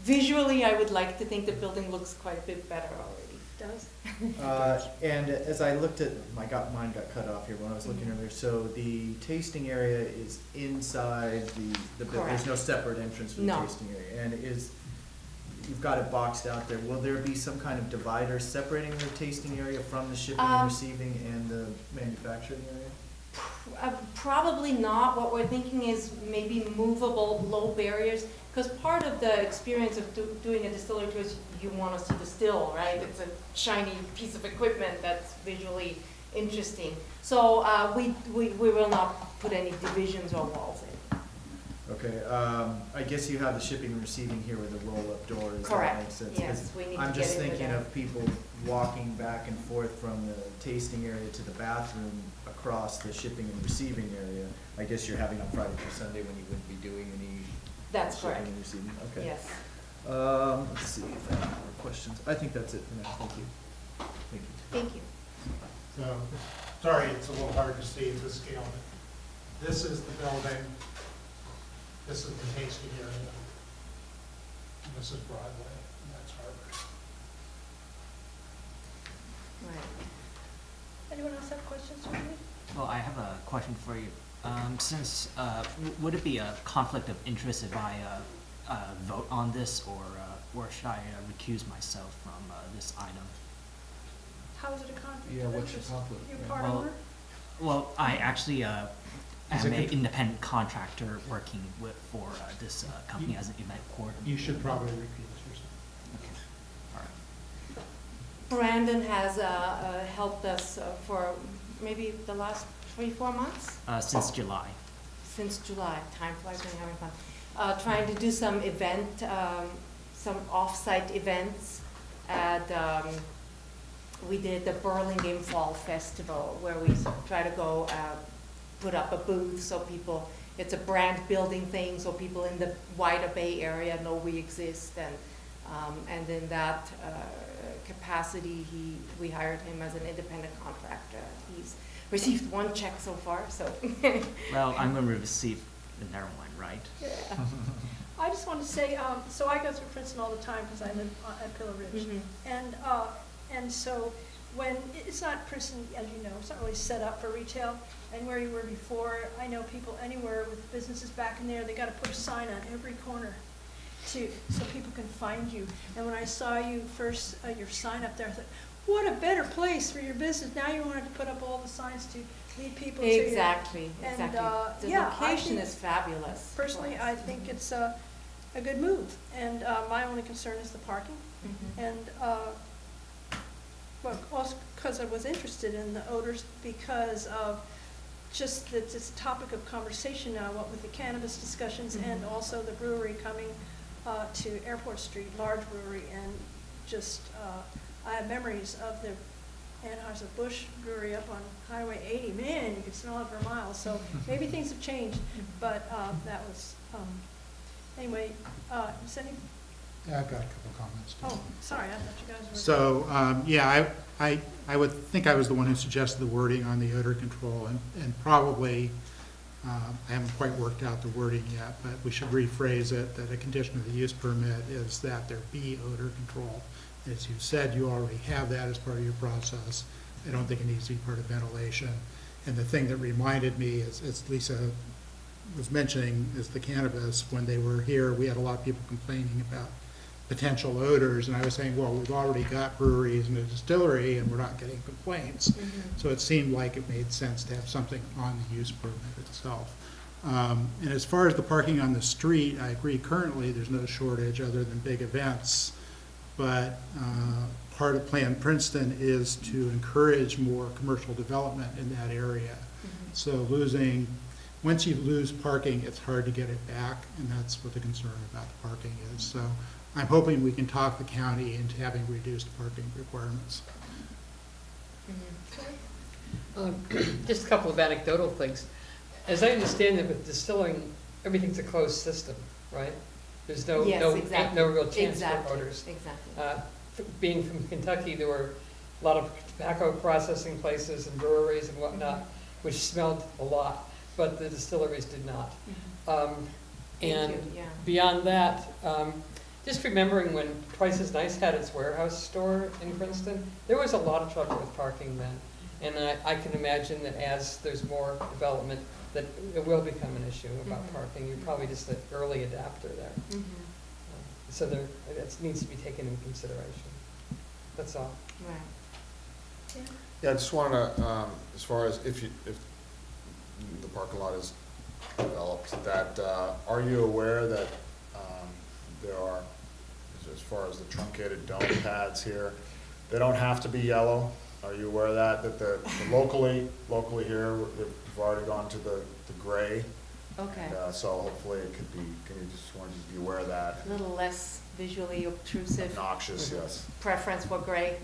Visually, I would like to think the building looks quite a bit better already. Does? And as I looked at, mine got cut off here when I was looking earlier, so the tasting area is inside the building, there's no separate entrance for the No. tasting area, and you've got it boxed out there, will there be some kind of divider separating the tasting area from the shipping and receiving and the manufacturing area? Probably not. What we're thinking is maybe movable low barriers, because part of the experience of doing a distillery tour is you want to see the still, right? It's a shiny piece of equipment that's visually interesting. So we will not put any divisions or walls in. Okay, I guess you have the shipping and receiving here with a roll-up door, does that Correct. make sense? Yes, 'Cause we need to I'm just get into thinking that. of people walking back and forth from the tasting area to the bathroom across the shipping and receiving area. I guess you're having on Friday through Sunday when you wouldn't be doing any That's shipping correct. and receiving, okay. Yes. Let's see if I have more questions. I think that's it for now, thank you. Thank you. Thank you. So, sorry, it's a little hard to see at this scale, but this is the building, this is the tasting area, and this is Broadway, and that's Harvard. Right. Anyone else have questions for me? Well, I have a question for you. Would it be a conflict of interest if I vote on this, or should I recuse myself from this item? How is it a conflict Yeah, of what's your interest? conflict? You're Yeah. part Well, owner? Well, I actually am Is it an con- independent contractor working for this company as an event coordinator. You should probably recuse yourself. Okay, all right. Brandon has helped us for maybe the last 3-4 months. Since July. Since July, time flies when you're having fun. Trying to do some some off-site events at, we did the Burlingame Fall Festival where we try to go put up a booth so people, it's a brand building thing so people in the wider Bay Area know we exist, and in that capacity we hired him as an independent contractor. He's received 1 check so far, so. Well, I'm going to receive another one, right? Yeah. I just want to say, so I go through Princeton all the time because I live at Pillow Ridge. Mhm. And so when, it's not Princeton, as you know, it's not really set up for retail. And where you were before, I know people anywhere with businesses back in there, they got to put a sign on every corner so people can find you. And when I saw you first, your sign up there, I thought, what a better place for your business. Now you wanted to put up all the signs to lead people to your. Exactly, And, exactly. The yeah, I location think- is fabulous. Personally, I think it's a good move, and my only concern is the parking. Mhm. And, well, also because I was interested in the odors, because of just that it's a topic of conversation now, what with the cannabis discussions and also the brewery coming to Airport Street, large brewery, and just, I have memories of the Anheuser-Busch brewery up on Highway 80. Man, you could smell it for miles, so maybe things have changed, but that was, Anyway, is any, Yeah, I've got a couple comments. too. oh, sorry, I thought you guys were. So, yeah, I would think I was the one who suggested the wording on the odor control, and probably, I haven't quite worked out the wording yet, but we should rephrase it, that a condition of the use permit is that there be odor control. As you said, you already have that as part of your process. I don't think it needs to be part of ventilation. And the thing that reminded me is, as Lisa was mentioning, is the cannabis. When they were here, we had a lot of people complaining about potential odors, and I was saying, well, we've already got breweries and a distillery, and we're not getting complaints. So it seemed like it made sense to have something on the use permit itself. And as far as the parking on the street, I agree, currently, there's no shortage other than big events. But part of Plan Princeton is to encourage more commercial development in that area. So once you lose parking, it's hard to get it back, and that's what the concern about the parking is. So I'm hoping we can talk the county into having reduced parking requirements. Just a couple of anecdotal things. As I understand it, with distilling, everything's a closed system, right? There's no real chance for odors. Exactly. Being from Kentucky, there were a lot of tobacco processing places and breweries and whatnot, which smelled a lot, but the distilleries did not. And beyond that, just remembering when Twice as Nice had its warehouse store in Princeton, there was a lot of trouble with parking then. And I can imagine that as there's more development, that it will become an issue about parking. You're probably just an early adapter there. So that needs to be taken into consideration. That's all. Right. Yeah, I just want to, as far as if the parking lot is developed, that, are you aware that there are, as far as the truncated dome pads here, they don't have to be yellow? Are you aware of that? That the locally here, they've already gone to the gray. Okay. And, so hopefully it could be, can you just want to be aware of that? A little less visually obtrusive. Obnoxious, yes. Preference for gray.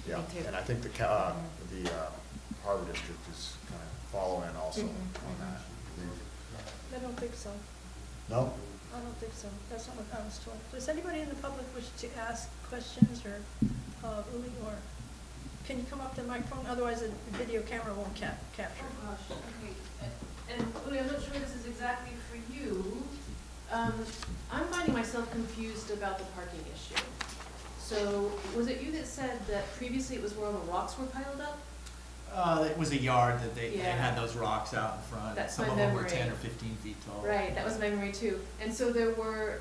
Yeah, Me too. and I think the Harbor District is kind of following also on that. I don't think so. No? I don't think so. That's not what I was told. Does anybody in the public wish to ask questions or, Uli, or can you come up to the microphone? Otherwise, the video camera won't capture. Oh gosh, okay. And Uli, I'm not sure this is exactly for you. I'm finding myself confused about the parking issue. So, was it you that said that previously it was where all the rocks were piled up? It was a yard that they Yeah. had those rocks out in front. That's Some my of them were memory. 10 or 15 feet tall. Right, that was my memory too. And so there were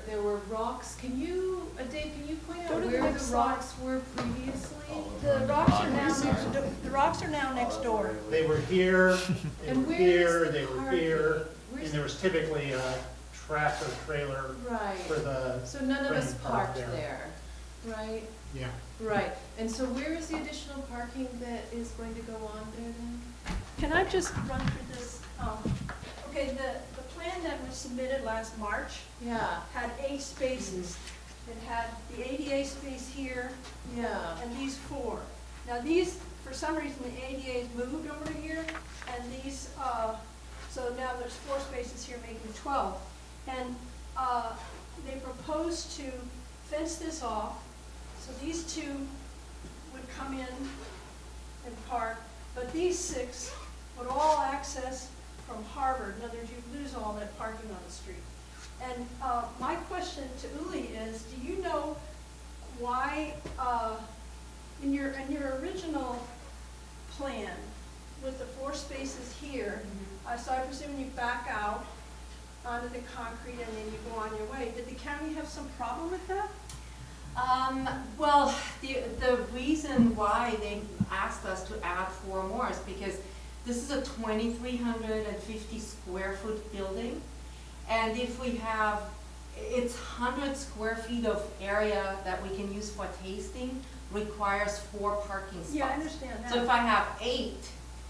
rocks. Can you, Dave, can you point Go out to the where next the slide. rocks were previously? All over The on rocks are Broadway now side. next door. The rocks are now next door. They were here, they And were where here, is the they were parking? here, Where's and there was typically a tractor trailer Right. for the, So none of us Bring park parked there. there, right? yeah. Right. And so where is the additional parking that is going to go on there then? Can I just run through this? Okay, the plan that was submitted last March Yeah, had 8 spaces. It had the ADA space here yeah. and these 4. Now these, for some reason, the ADA is moved over to here, and these, so now there's 4 spaces here, making 12. And they proposed to fence this off, so these 2 would come in and park, but these 6 would all access from Harvard. In other words, you'd lose all that parking on the street. And my question to Uli is, do you know why, in your original plan with the 4 spaces here, so I presume you back out onto the concrete and then you go on your way. Did the county have some problem with that? Well, the reason why they asked us to add 4 more is because this is a 2,350 square foot building. And if we have, it's 100 square feet of area that we can use for tasting requires 4 parking spots. Yeah, I understand that. So if I have 8,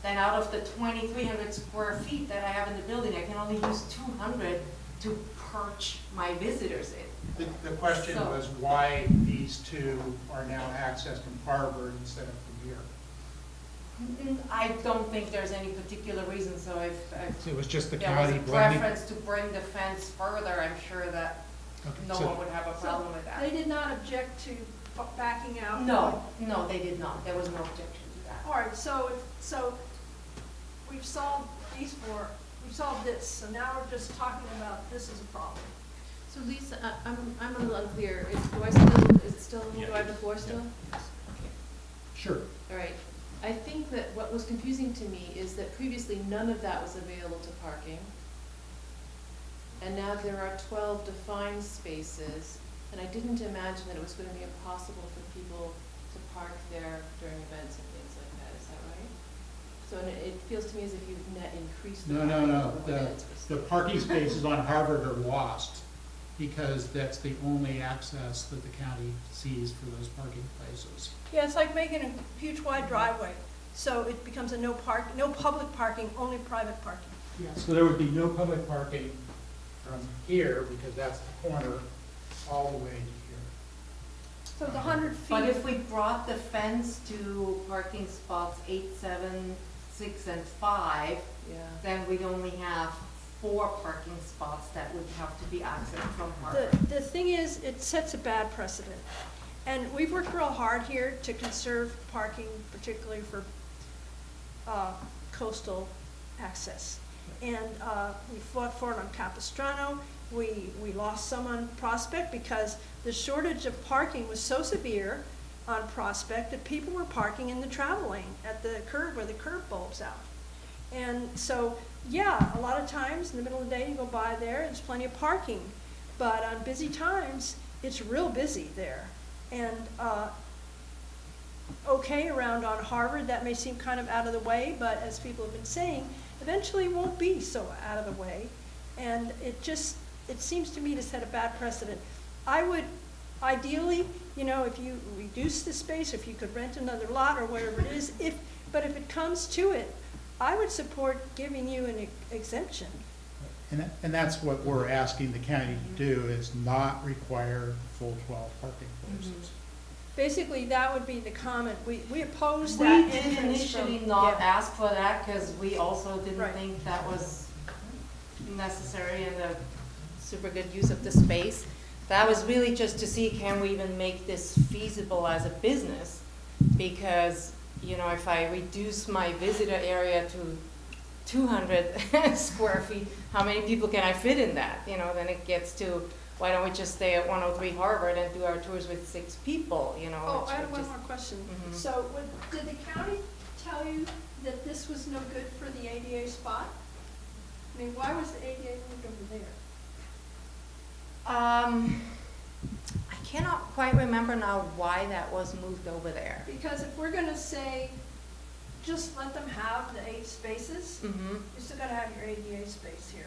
then out of the 2,300 square feet that I have in the building, I can only use 200 to perch my visitors in. The question So- was why these 2 are now accessed from Harvard instead of from here. I don't think there's any particular reason, so if It was just the there was county a blending. preference to bring the fence further, I'm sure that Okay, no so- one would have a problem with that. They did not object to backing out? No, no, they did not. There was no objection to that. All right, so we've solved these four, we've solved this, so now we're just talking about this is a problem. So Lisa, I'm a little unclear. Is it still, do I have the floor still? Sure. All right. I think that what was confusing to me is that previously none of that was available to parking. And now there are 12 defined spaces, and I didn't imagine that it was going to be impossible for people to park there during events and things like that. Is that right? So it feels to me as if you've net increased the No, parking. no, no. over what The, it's supposed the to be. parking spaces on Harvard are lost because that's the only access that the county sees for those parking places. Yeah, it's like making a huge wide driveway, so it becomes a no public parking, only private parking. Yeah, so there would be no public parking from here, because that's the corner, all the way to here. So the 100 feet. But if we brought the fence to parking spots 8, 7, 6, and 5, Yeah. then we'd only have 4 parking spots that would have to be accessed from Harvard. The thing is, it sets a bad precedent. And we've worked real hard here to conserve parking, particularly for coastal access. And we fought for it on Capistrano. We lost some on Prospect because the shortage of parking was so severe on Prospect that people were parking in the travel lane at the curb where the curb bulbs out. And so, yeah, a lot of times in the middle of the day you go by there's plenty of parking. But on busy times, it's real busy there. And okay, around on Harvard, that may seem kind of out of the way, but as people have been saying, eventually it won't be so out of the way. And it seems to me to set a bad precedent. I would, ideally, if you reduce the space, if you could rent another lot or whatever it is, but if it comes to it, I would support giving you an exemption. And that's what we're asking the county to do, is not require full 12 parking places. Basically, that would be the comment. We oppose We that did entrance from- initially not yeah. ask for that because we also didn't Right. think that was necessary and a super good use of the space. That was really just to see, can we even make this feasible as a business? Because, if I reduce my visitor area to 200 square feet, how many people can I fit in that? Then it gets to, why don't we just stay at 103 Harvard and do our tours with 6 people, Oh, which I have would one just- more question. Mhm. So, did the county tell you that this was no good for the ADA spot? I mean, why was the ADA moved over there? I cannot quite remember now why that was moved over there. Because if we're gonna say, just let them have the 8 spaces, Mm-hmm. you still gotta have your ADA space here.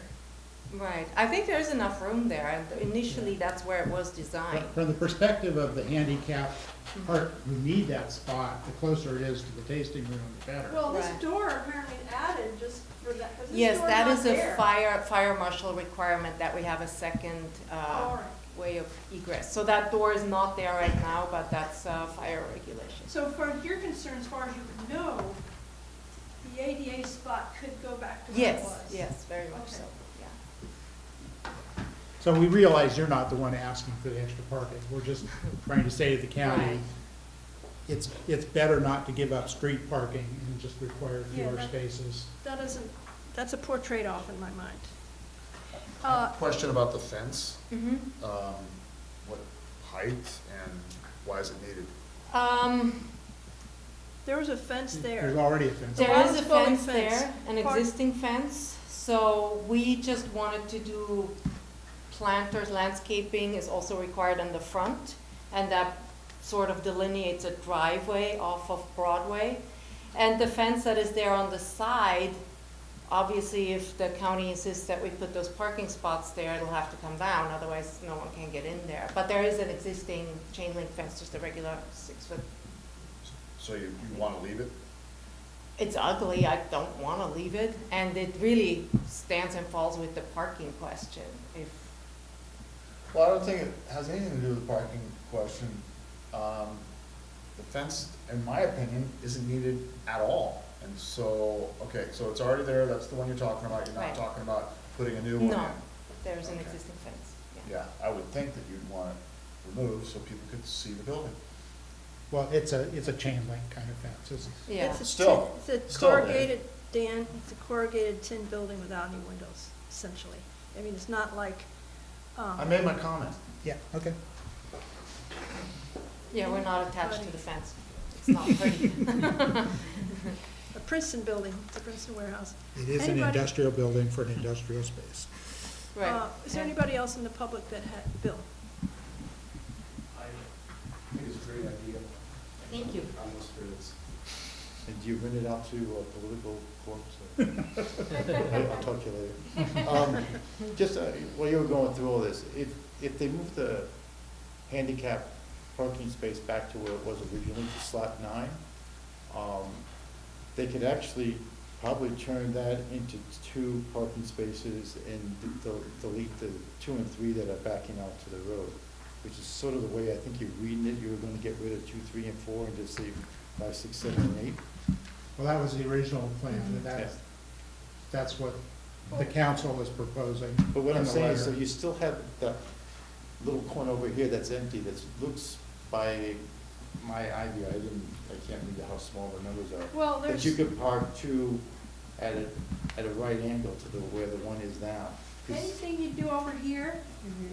Right. I think there's enough room there, and initially that's where it was designed. From the perspective of the handicapped part who need that spot, the closer it is to the tasting room, the better. Well, this Right. door apparently added just for that, because this Yes, door's that not is there. a fire marshal requirement that we have a second All right. way of egress. So that door is not there right now, but that's fire regulation. So for your concern, as far as you know, the ADA spot could go back to where it was? Yes, very much Okay. so, yeah. So we realize you're not the one asking for the extra parking. We're just trying to say to the county, Right. it's better not to give up street parking and just require Yeah, fewer that- spaces. That's a poor trade-off in my mind. Question about the fence, Mm-hmm. what height and why is it needed? There was a fence there. There's already a fence. The There is lot's a fully fence fenced. there, an Part- existing fence, so we just wanted to do planters, landscaping is also required on the front, and that sort of delineates a driveway off of Broadway. And the fence that is there on the side, obviously if the county insists that we put those parking spots there, it'll have to come down, otherwise no one can get in there. But there is an existing chain link fence, just a regular 6-foot. So you want to leave it? It's ugly, I don't want to leave it, and it really stands and falls with the parking question. Well, I don't think it has anything to do with the parking question. The fence, in my opinion, isn't needed at all. And so, okay, so it's already there, that's the one you're talking about, you're not Right. talking about putting a new one in. No, there's an Okay. existing fence, yeah. yeah, I would think that you'd want it removed so people could see the building. Well, it's a chain link kind of fence, isn't it? Yeah. It's a Still- tin- It's a still, Dave. corrugated, Dan, it's a corrugated tin building without any windows, essentially. I mean, it's not like, I made my comment. Yeah, okay. Yeah, we're not attached to the fence. It's not pretty. a Princeton building, it's a Princeton warehouse. It is an Anybody- industrial building for an industrial space. Right. Is there And- anybody else in the public that had, Bill? I think it's a great idea. Thank you. Almost is. And do you rent it out to political corps? I'll talk to you later. Just while you were going through all this, if they move the handicap parking space back to where it was originally, to slot 9, they could actually probably turn that into 2 parking spaces and delete the 2 and 3 that are backing out to the road, which is sort of the way I think you're reading it. You were going to get rid of 2, 3, and 4 and just leave 5, 6, 7, and 8. Well, that was the original plan, and that's what the council is proposing. But what in I'm the saying is, so letter. you still have that little corner over here that's empty, that looks by my eye view, I can't read how small the numbers are. Well, That there's, you could park 2 at a right angle to where the one is now. 'Cause- anything you do over here,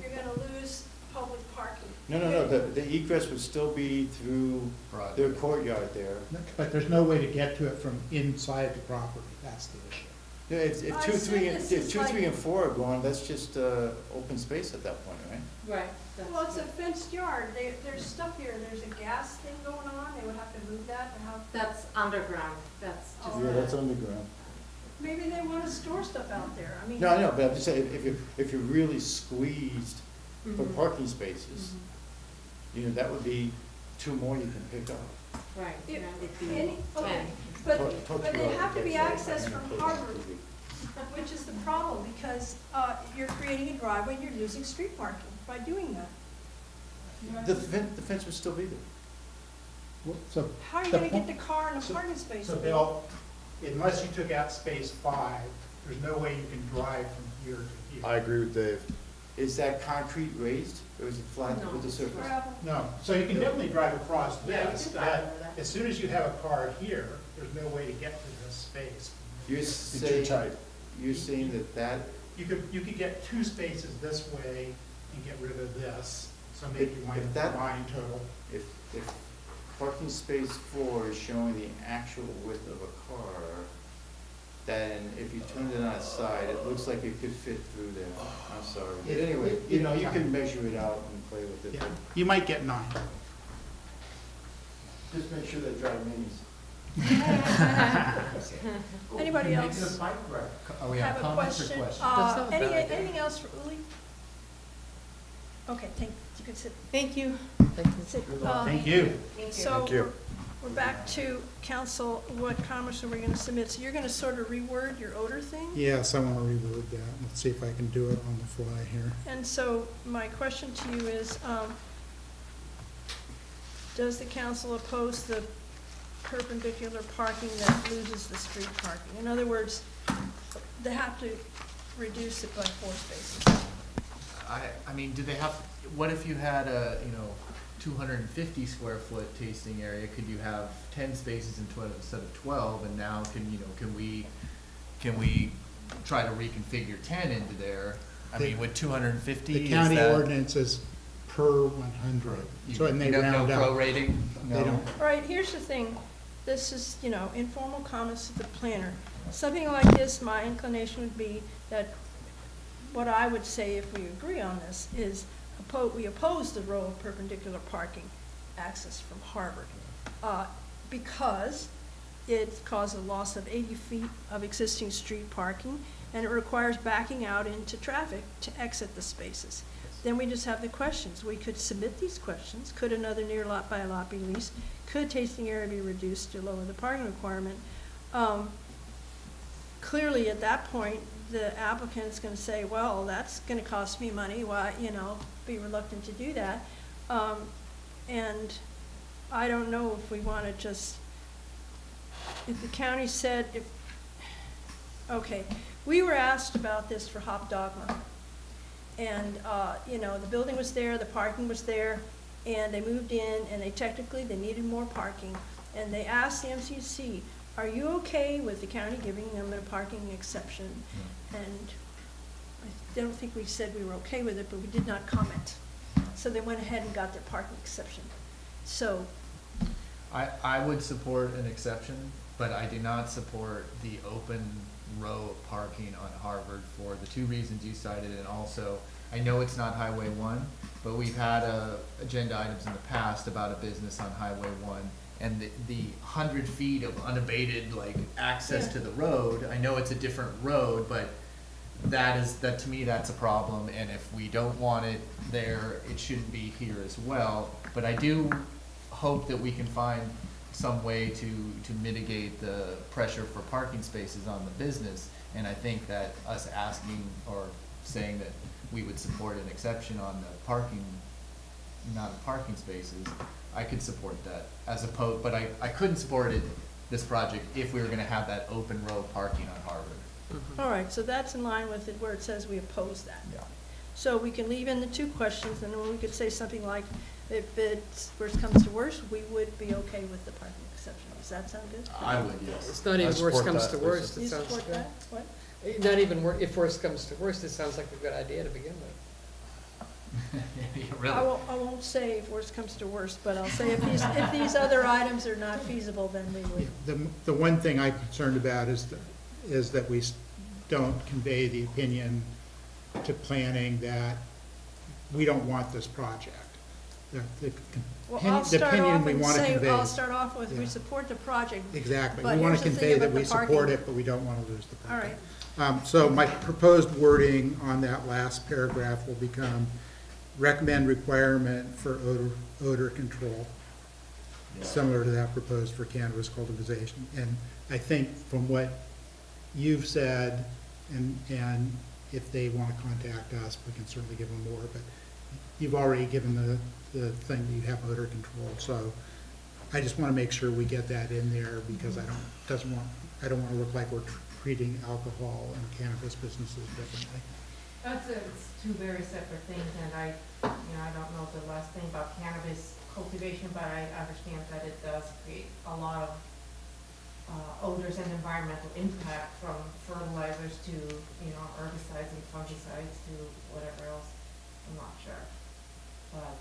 you're gonna lose public parking. No, the egress would still be through their courtyard there. But there's no way to get to it from inside the property, that's the issue. Yeah, if I 2, said 3, this if is 2, 3, like- and 4 are gone, that's just open space at that point, right? Right. that's Well, it's a good. fenced yard, there's stuff here, there's a gas thing going on, they would have to move that, and how, That's underground. That's just. Oh. Yeah, that's underground. maybe they wanna store stuff out there, I mean. No, I know, but I'm just saying, if you're really squeezed for Mhm. parking spaces, that would be 2 more you can pick up. Right. If that would be any- okay, 10. But they have to be accessed from Harvard, which is the problem, because, you're creating a driveway, and you're losing street parking by doing that. The fence would still be there. So, How are you the gonna po- get the car in a so- parking space? So Bill, unless you took out space 5, there's no way you can drive from here to here. I agree with Dave. Is that concrete raised, or is it flat No, with the it's surface? Gravel. No, so you can definitely drive across Yeah, you this, can but drive over that. as soon as you have a car here, there's no way to get to this space. You're Be too saying, tight. you're saying that, You could get 2 spaces this way and get rid of this, so maybe you might If have that- combined total. if parking space 4 is showing the actual width of a car, then if you turned it on its side, it looks like it could fit through there. I'm sorry. But It- anyway, it- you can measure it out and play with it. Yeah, but you might get 9. Just make sure they drive minis. Anybody else Oh, have a question? Anything else for Uli? Okay, you can sit. Thank you. sit. Thank you. So Thank you. we're back to council, what comments are we gonna submit? So you're gonna sort of reword your odor thing? Yes, I want to reword that. Let's see if I can do it on the fly here. And so my question to you is, does the council oppose the perpendicular parking that loses the street parking? In other words, they have to reduce it by 4 spaces. I mean, do they have, what if you had a, 250 square foot tasting area? Could you have 10 spaces instead of 12? And now can we try to reconfigure 10 into there? I mean, with 250, The is county that? ordinance is per 100, so, and they You don't round know up. prorating? They No? don't. All right, here's the thing, this is, informal comments to the planner. Something like this, my inclination would be that what I would say if we agree on this is we oppose the row of perpendicular parking access from Harvard because it causes a loss of 80 feet of existing street parking and it requires backing out into traffic to exit the spaces. Then we just have the questions. We could submit these questions. Could another near lot by lot be leased? Could tasting area be reduced to lower the parking requirement? Clearly, at that point, the applicant's gonna say, well, that's gonna cost me money, why, be reluctant to do that. And I don't know if we wanna just, if the county said, okay, we were asked about this for Hop Dogma. And, you know, the building was there, the parking was there, and they moved in, and they needed more parking. And they asked the MCC, are you okay with the county giving them a parking exception? And I don't think we said we were okay with it, but we did not comment. So they went ahead and got their parking exception. So, I would support an exception, but I do not support the open row of parking on Harvard for the two reasons you cited, and also, I know it's not Highway 1, but we've had agenda items in the past about a business on Highway 1, and the 100 feet of unabated, like, access to the road, I know it's a different road, but that to me, that's a problem, and if we don't want it there, it shouldn't be here as well. But I do hope that we can find some way to mitigate the pressure for parking spaces on the business. And I think that us asking or saying that we would support an exception on the parking, not parking spaces, I could support that as opposed, but I couldn't support it, this project, if we were gonna have that open row parking on Harvard. all right, so that's in line with it where it says we oppose that. Yeah. So we can leave in the two questions, and then we could say something like, if it's, worst comes to worst, we would be okay with the parking exception. Does that sound good? I would, yes. It's not I even worse support comes that, to worst, Do it you sounds support good. that? What? Not even if worse comes to worst, it sounds like a good idea to begin with. Really? I won't say if worst comes to worst, but I'll say if these other items are not feasible, then we would. The one thing I'm concerned about is that we don't convey the opinion to planning that we don't want this project. Well, The I'll start opinion off we and want to say, convey. I'll start off with, we Yeah. support the project. Exactly. But We want to here's the thing convey that about we the support parking. it, but we don't want to lose the All parking. right, So my proposed wording on that last paragraph will become, recommend requirement for odor control, similar to that proposed for cannabis cultivation. And I think from what you've said, and if they want to contact us, we can certainly give them more, but you've already given the thing that you have odor control, so I just want to make sure we get that in there, because I don't want to look like we're treating alcohol and cannabis businesses differently. It's two very separate things, and I don't know the last thing about cannabis cultivation, but I understand that it does create a lot of odors and environmental impact, from fertilizers to, herbicides and fungicides to whatever else. I'm not sure, but,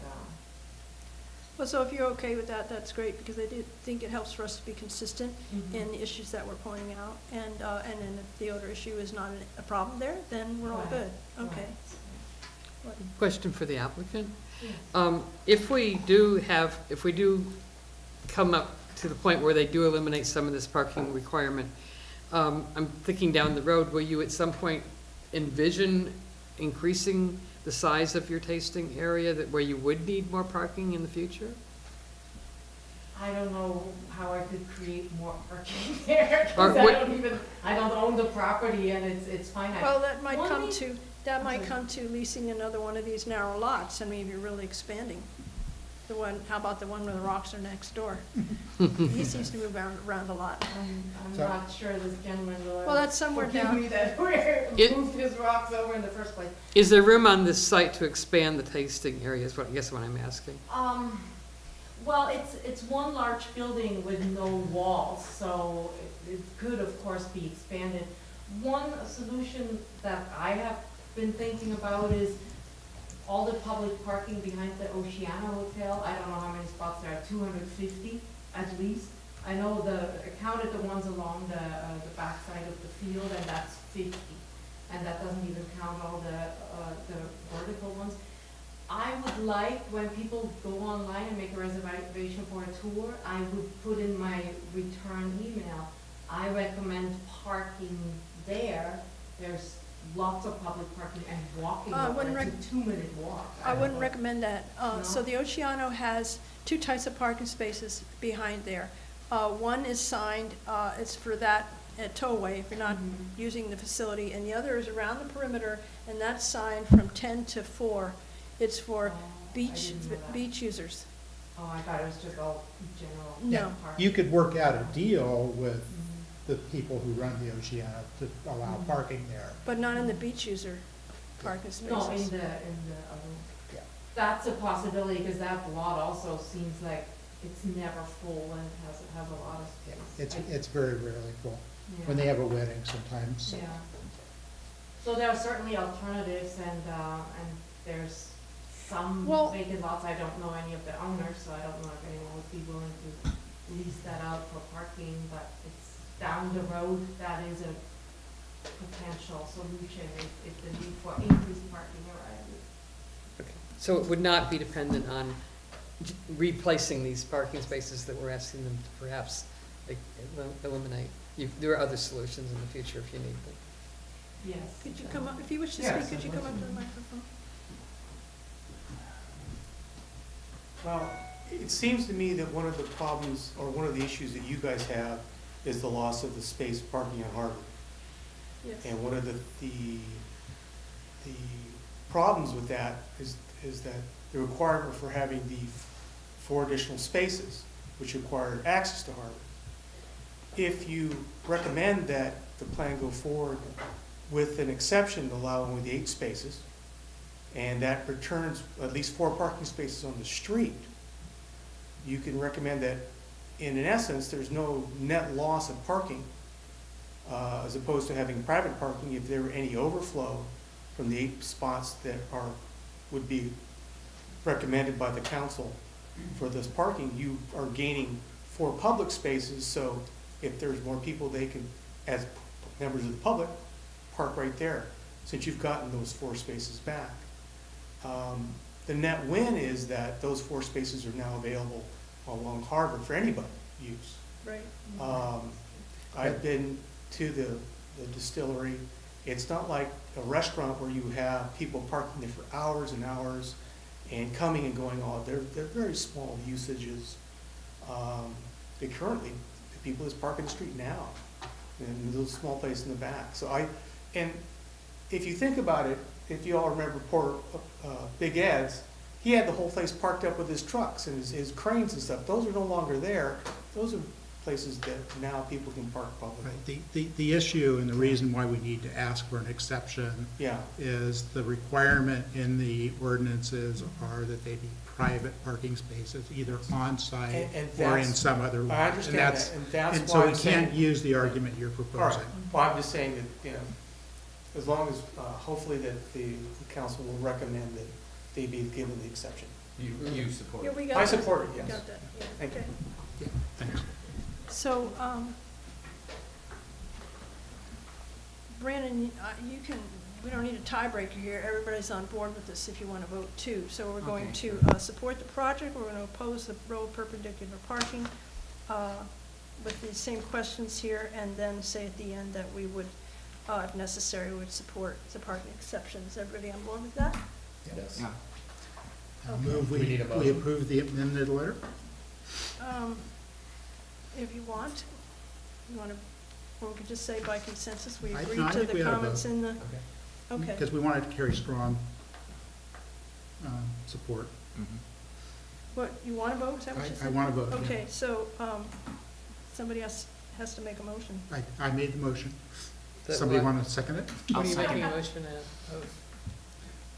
well, so if you're okay with that, that's great, because I do think it helps for us to be consistent in the issues that we're pointing out. And then if the odor issue is not a problem there, then we're all Right. good. Okay. Question for the applicant. Yes. If we do come up to the point where they do eliminate some of this parking requirement, I'm thinking down the road, will you at some point envision increasing the size of your tasting area where you would need more parking in the future? I don't know how I could create more parking there, Or because I don't own the property, and it's finite. Well, that might Well, come we- to, come to leasing another one of these narrow lots. I mean, if you're really expanding. How about the one where the rocks are next door? He seems to move around a lot. I'm So- not sure this gentleman will. Well, that's somewhere forgive down. me that It- moved his rocks over in the first place. Is there room on this site to expand the tasting area, is what I'm asking? Well, it's one large building with no walls, so it could, of course, be expanded. One solution that I have been thinking about is all the public parking behind the Oceana Hotel. I don't know how many spots there are, 250 at least. I know I counted the ones along the backside of the field, and that's 50. And that doesn't even count all the vertical ones. I would like, when people go online and make a reservation for a tour, I would put in my return email, I recommend parking there. There's lots of public parking and walking, wouldn't it's a 2-minute walk. I don't wouldn't know. recommend that. So No? the Oceano has two types of parking spaces behind there. One is signed, it's for that towaway, if you're not using the facility, and the other is around the perimeter, and that's signed from 10 to 4. It's for beach didn't know that. beach users. Oh, I thought it was just all general. No. parking. You could work out a deal with the people who run the Oceana to allow parking there. But not in the beach user parking spaces? No, in the other. Yeah. That's a possibility, because that lot also seems like it's never full and has a lot of space. It's very rarely full. Yeah. When they have a wedding sometimes. Yeah. So there are certainly alternatives, and there's some Well- vacant lots. I don't know any of the owners, so I don't know if anyone would be willing to lease that out for parking, but it's down the road, that is a potential solution if the need for increased parking arises. Okay. So it would not be dependent on replacing these parking spaces that we're asking them to perhaps eliminate? There are other solutions in the future if you need them. Yes. Could you come up, if you wish to Yes, speak, could you come up to the absolutely. microphone? Well, it seems to me that one of the problems, or one of the issues that you guys have is the loss of the space parking on Harvard. Yes. And one of the problems with that is that the requirement for having the 4 additional spaces, which require access to Harvard. If you recommend that the plan go forward with an exception allowing with the 8 spaces, and that returns at least 4 parking spaces on the street, you can recommend that, in essence, there's no net loss of parking, as opposed to having private parking. If there were any overflow from the 8 spots that would be recommended by the council for this parking, you are gaining 4 public spaces, so if there's more people, they can, as members of the public, park right there, since you've gotten those 4 spaces back. The net win is that those 4 spaces are now available along Harvard for anybody to use. Right. I've been to the distillery. It's not like a restaurant where you have people parking there for hours and hours and coming and going all. They're very small usages. The people just park in the street now in a little small place in the back. And if you think about it, if you all remember poor Big Ed's, he had the whole place parked up with his trucks and his cranes and stuff. Those are no longer there. Those are places that now people can park publicly. Right. The issue and the reason why we need to ask for an exception Yeah. is the requirement in the ordinances are that they be private parking spaces, either on-site And or in that's- some other lot. I understand that, and that's And why so we I'm saying- can't use the argument you're All right, proposing. well, I'm just saying that, as long as, hopefully that the council will recommend that they be given the exception. You support Yeah, it? we got I that. support it, We yes. got that, yeah, Thank you. okay. Yeah, thanks. So, Brandon, you can, we don't need a tiebreaker here. Everybody's on board with this if you want to vote too. So we're going to support the project, we're going to oppose the road perpendicular parking with the same questions here, and then say at the end that we would, if necessary, would support the parking exception. Is everybody on board with that? Yes. I'll move We need a we motion. approve the amended letter. If you want, or we could just say by consensus, we I agree to think we the ought to comments vote. in the, Okay. okay. Because we wanted to carry strong support. What, you want to vote, is that what you said? I want to vote. yeah. Okay, so, somebody else has to make a motion. I made the motion. That Somebody what? want to second it? What are you second. making a motion of?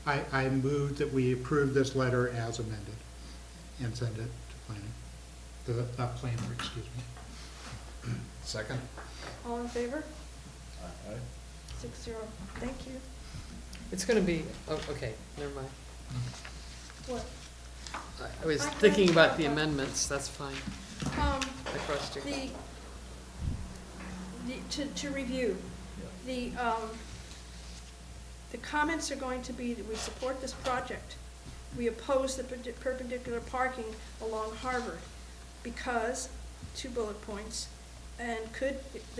I moved that we approve this letter as amended and send it to planning, not planner, excuse me. Second? All in favor? Aye. 6-0. Thank you. It's gonna be, okay, never mind. What? I was thinking about the amendments, that's fine. Um, I trust you. to review, the comments are going to be that we support this project. We oppose the perpendicular parking along Harvard because, 2 bullet points, and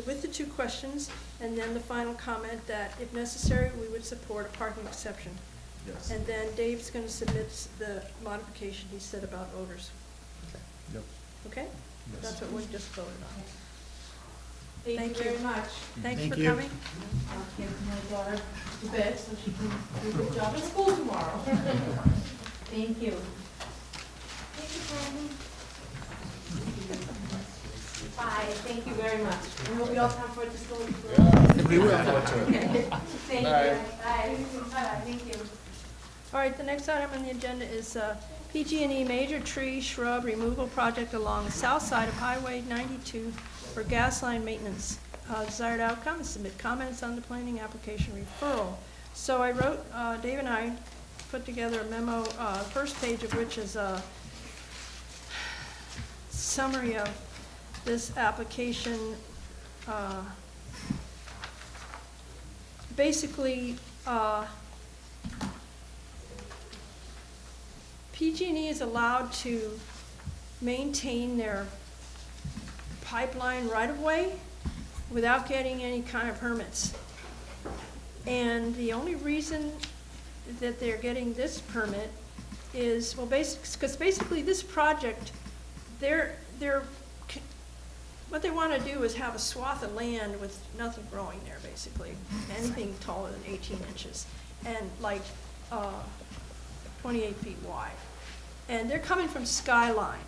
with the 2 questions, and then the final comment that if necessary, we would support a parking exception. Yes. And then Dave's gonna submit the modification he said about odors. Yep. Okay? That's what we just voted on. Thank Thank you you. very much. Thanks Thank for you. coming. I'll get my daughter to bed so she can do a good job in school tomorrow. Thank you. Thank you, Brandon. Bye, thank you very much. I hope you all come for the story. We will. Forward to it. Thank you. Bye. Bye. Bye, thank you. All right, the next item on the agenda is PG&E major tree shrub removal project along the south side of Highway 92 for gas line maintenance. Desired outcome is submit comments on the planning application referral. So I wrote, Dave and I put together a memo, first page of which is a summary of this application. Basically, PG&E is allowed to maintain their pipeline right-of-way without getting any kind of permits. And the only reason that they're getting this permit is, well, because basically this project, what they want to do is have a swath of land with nothing growing there, basically, anything taller than 18 inches, and like 28 feet wide. And they're coming from Skyline.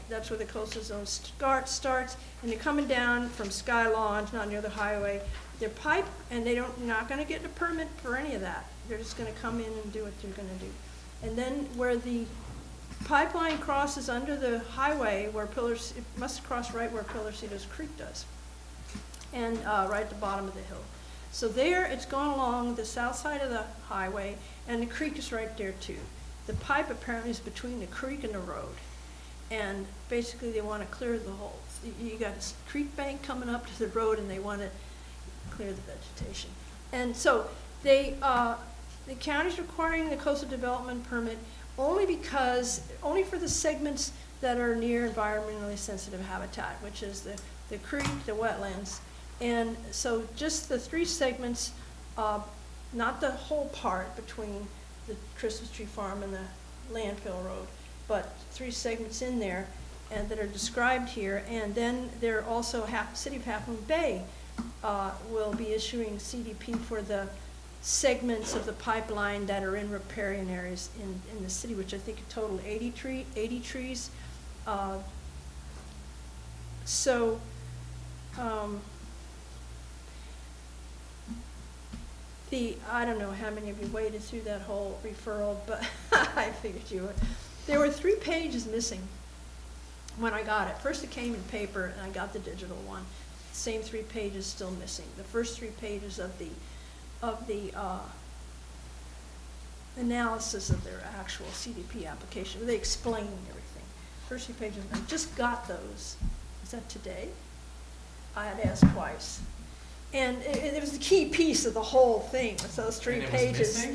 That's where the coastal zone starts, and they're coming down from Sky Launch, not near the highway. They're pipe, and not gonna get a permit for any of that. They're just gonna come in and do what they're gonna do. And then where the pipeline crosses under the highway, it must cross right where Pillar Cedars Creek does, and right at the bottom of the hill. So there, it's going along the south side of the highway, and the creek is right there too. The pipe apparently is between the creek and the road. And basically they want to clear the whole, you got a creek bank coming up to the road and they want to clear the vegetation. And so the county's requiring the coastal development permit only for the segments that are near environmentally sensitive habitat, which is the creek, the wetlands. And so just the 3 segments, not the whole part between the Christmas Tree Farm and the landfill road, but 3 segments in there and that are described here. And then there also, City of Half Moon Bay will be issuing CDP for the segments of the pipeline that are in riparian areas in the city, which I think total 80 trees. I don't know how many of you waded through that whole referral, but I figured you would. There were 3 pages missing when I got it. First it came in paper, and I got the digital one. Same 3 pages still missing. The first 3 pages of the analysis of their actual CDP application. They explained everything. First 3 pages, I just got those. Is that today? I had asked twice. And it was the key piece of the whole thing, was those 3 pages.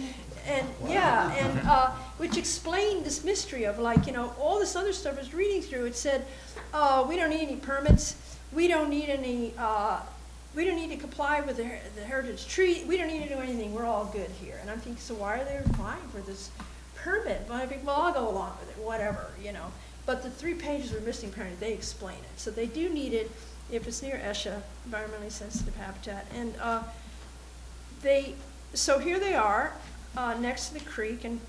And wow. Yeah, and which explained this mystery of, like, all this other stuff I was reading through. It said, we don't need any permits. We don't need any, we don't need to comply with the heritage tree. We don't need to do anything. We're all good here. And I'm thinking, so why are they applying for this permit? But I think, well, I'll go along with it, whatever, But the 3 pages were missing, apparently. They explain it. So they do need it if it's near ESHA, environmentally sensitive habitat. And so here they are, next to the creek, and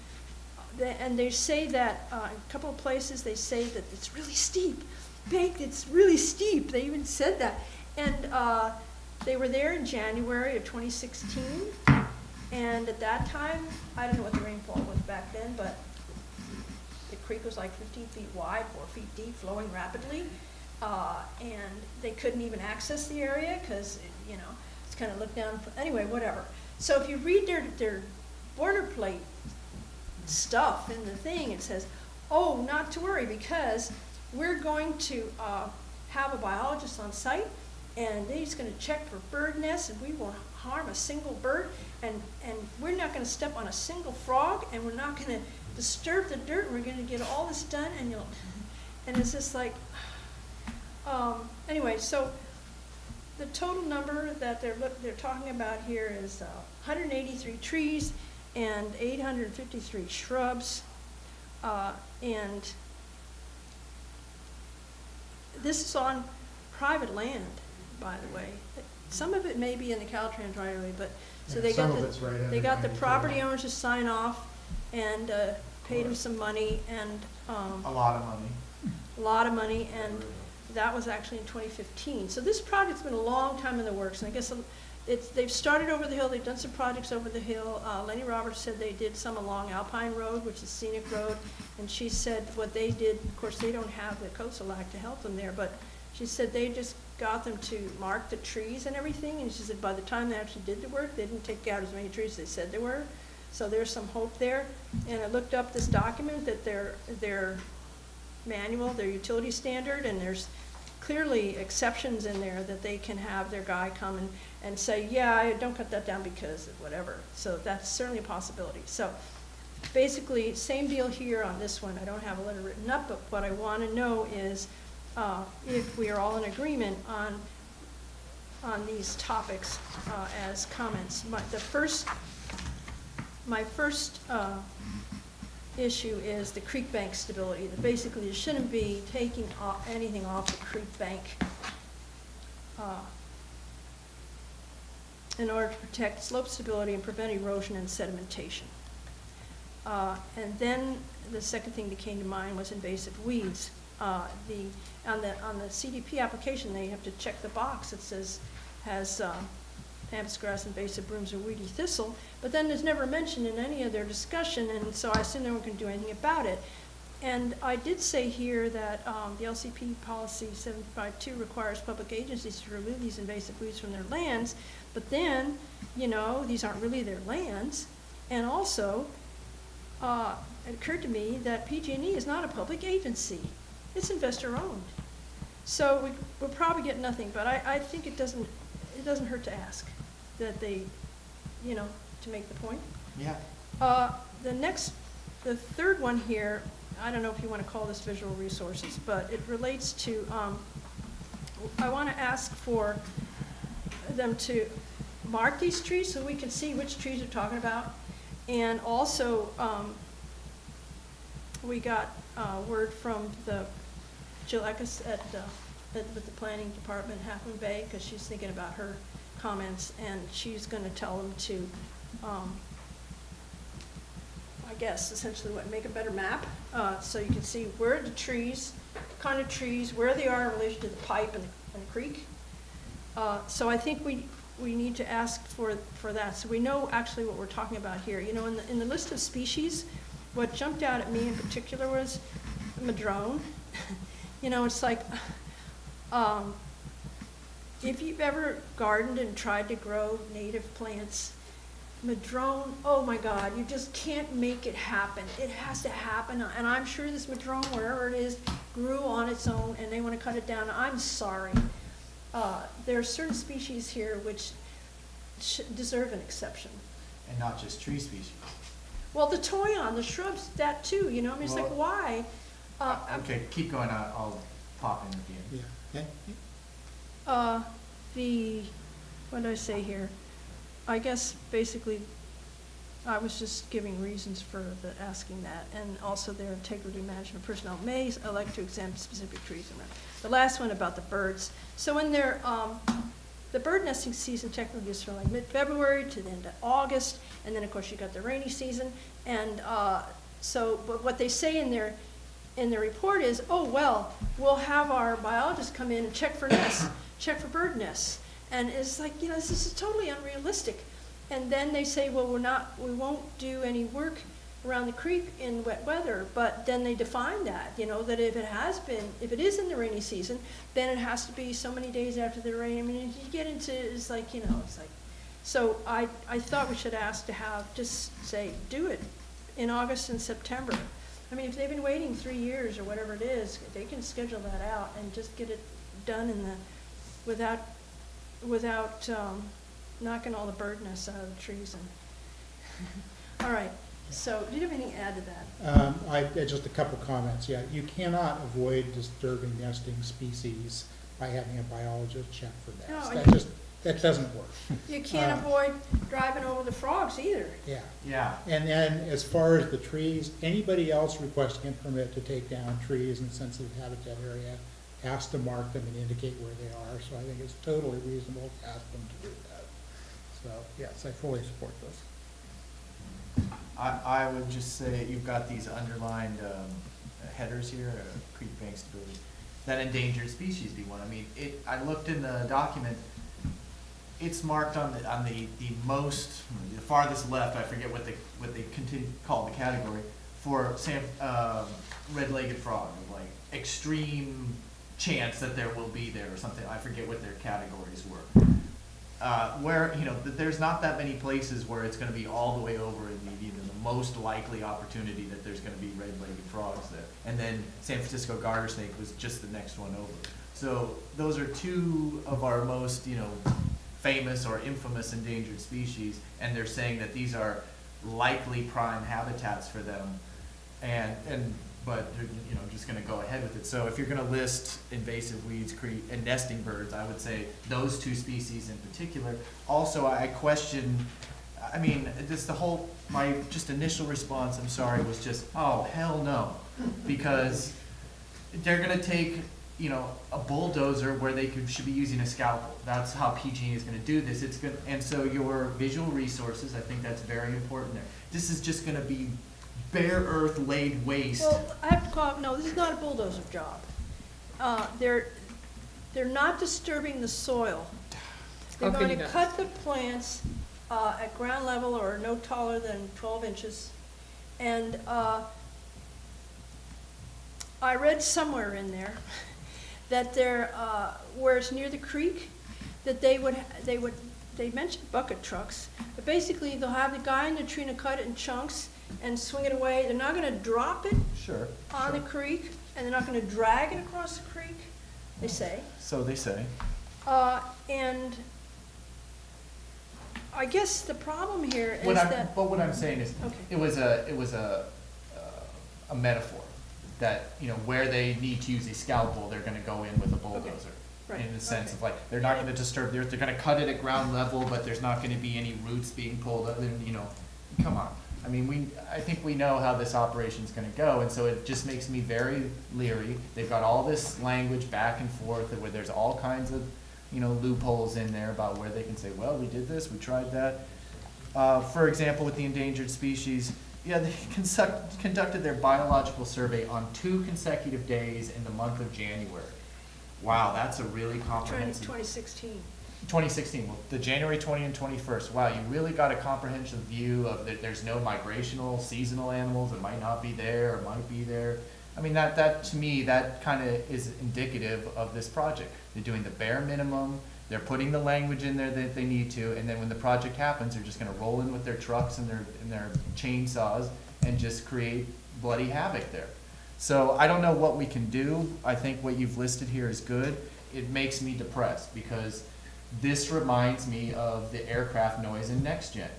they say that in a couple of places they say that it's really steep. Baked, it's really steep. They even said that. And they were there in January of 2016, and at that time, I don't know what the rainfall was back then, but the creek was like 15 feet wide, 4 feet deep, flowing rapidly. And they couldn't even access the area because, it's kind of looked down. Anyway, whatever. So if you read their boilerplate stuff in the thing, it says, oh, not to worry, because we're going to have a biologist on site, and he's going to check for bird nests, and we won't harm a single bird, and we're not going to step on a single frog, and we're not going to disturb the dirt. We're going to get all this done, and it's just like, anyway, so the total number that they're talking about here is 183 trees and 853 shrubs, and this is on private land, by the way. Some of it may be in the Caltrans right away, but so they got the property owners to sign off and paid them some money and a lot of money. A lot of money, and that was actually in 2015. So this project's been a long time in the works, and I guess they've started over the hill, they've done some projects over the hill. Lenny Roberts said they did some along Alpine Road, which is scenic road, and she said what they did, of course, they don't have the coastal act to help them there, but she said they just got them to mark the trees and everything, and she said by the time they actually did the work, they didn't take out as many trees as they said they were. So there's some hope there. And I looked up this document that their manual, their utility standard, and there's clearly exceptions in there that they can have their guy come and say, yeah, don't cut that down because of whatever. So that's certainly a possibility. So basically, same deal here on this one. I don't have a letter written up, but what I want to know is if we are all in agreement on these topics as comments. My first issue is the creek bank stability. That basically you shouldn't be taking anything off the creek bank in order to protect slope stability and prevent erosion and sedimentation. And then the second thing that came to mind was invasive weeds. On the CDP application, they have to check the box that says has pampas grass, invasive brooms, or weedy thistle, but then there's never mentioned in any of their discussion, and so I assume no one can do anything about it. And I did say here that the LCP policy 752 requires public agencies to remove these invasive weeds from their lands, but then, you know, these aren't really their lands. And also, it occurred to me that PG&E is not a public agency. It's investor-owned. So we'll probably get nothing, but I think it doesn't hurt to ask that they, you know, to make the point. Yeah. The third one here, I don't know if you want to call this visual resources, but it relates to, I want to ask for them to mark these trees so we can see which trees we're talking about. And also, we got word from Jill Eckes with the planning department in Half Moon Bay, because she's thinking about her comments, and she's going to tell them to, I guess, essentially make a better map, so you can see where the trees, kind of trees, where they are in relation to the pipe and the creek. So I think we need to ask for that, so we know actually what we're talking about here. You know, in the list of species, what jumped out at me in particular was madrone. You know, it's like, if you've ever gardened and tried to grow native plants, madrone, oh my God, you just can't make it happen. It has to happen, and I'm sure this madrone, wherever it is, grew on its own, and they want to cut it down. I'm sorry. There are certain species here which deserve an exception. And not just tree species. Well, the toyon, the shrubs, that too, you know, I mean, it's like, why? Okay, keep going, I'll pop in at the end. Yeah. What did I say here? I guess basically I was just giving reasons for asking that, and also their integrity management personnel may elect to exempt specific trees. The last one about the birds. So in their, the bird nesting season technically is from like mid-February to the end of August, and then of course you got the rainy season, and but what they say in their report is, oh well, we'll have our biologists come in and check for nests, check for bird nests. And it's like, you know, this is totally unrealistic. And then they say, well, we won't do any work around the creek in wet weather, but then they define that, you know, that if it is in the rainy season, then it has to be so many days after the rain. I mean, you get into, it's like, you know, it's like, so I thought we should ask to just say, do it in August and September. I mean, if they've been waiting 3 years or whatever it is, they can schedule that out and just get it done without knocking all the bird nests out of the trees. And all right, so do you have anything to add to that? Just a couple comments. Yeah, you cannot avoid disturbing nesting species by having a biologist check for nests. No, that doesn't work. You can't avoid driving over the frogs either. Yeah. Yeah. And then as far as the trees, anybody else requesting a permit to take down trees in sensitive habitat area has to mark them and indicate where they are. So I think it's totally reasonable to ask them to do that. So yes, I fully support this. I would just say you've got these underlined headers here, creek bank stability. that endangered species be one. I mean, I looked in the document, it's marked on the most, the farthest left, I forget what they call the category, for red-legged frog, like extreme chance that there will be there or something. I forget what their categories were. Where, there's not that many places where it's gonna be all the way over in the most likely opportunity that there's gonna be red-legged frogs there. And then San Francisco garter snake was just the next one over. So those are two of our most, famous or infamous endangered species, and they're saying that these are likely prime habitats for them. But they're, just gonna go ahead with it. So if you're gonna list invasive weeds and nesting birds, I would say those two species in particular. Also, I question, my just initial response, I'm sorry, was just, oh, hell no. Because they're gonna take, a bulldozer where they should be using a scalpel. That's how PG&E is gonna do this. And so your visual resources, I think that's very important there. This is just gonna be bare earth laid waste. Well, I have to call, no, this is not a bulldozer job. They're not disturbing the soil. They're How can going you to not? cut the plants at ground level or no taller than 12 inches. And I read somewhere in there that they're, where it's near the creek, that they mentioned bucket trucks, but basically they'll have the guy in the tree to cut it in chunks and swing it away. They're not gonna drop it Sure. on the creek, and they're not gonna drag it across the creek, they say. So they say. And I guess the problem here is that, But what I'm saying is, Okay. it was a metaphor that, where they need to use a scalpel, they're gonna go in with a bulldozer. Right, In the sense okay. of like, they're not gonna disturb the earth, they're gonna cut it at ground level, but there's not gonna be any roots being pulled up, and, come on. I think we know how this operation's gonna go, and so it just makes me very leery. They've got all this language back and forth, where there's all kinds of, loopholes in there about where they can say, well, we did this, we tried that. For example, with the endangered species, they conducted their biological survey on 2 consecutive days in the month of January. Wow, that's a really comprehensive. 2016. 2016, well, the January 20 and 21st. Wow, you really got a comprehensive view of that. There's no migrational, seasonal animals that might not be there or might be there. That to me, that kind of is indicative of this project. They're doing the bare minimum. They're putting the language in there that they need to, and then when the project happens, they're just going to roll in with their trucks and their chainsaws and just create bloody havoc there. So I don't know what we can do. I think what you've listed here is good. It makes me depressed because this reminds me of the aircraft noise in Next Gen.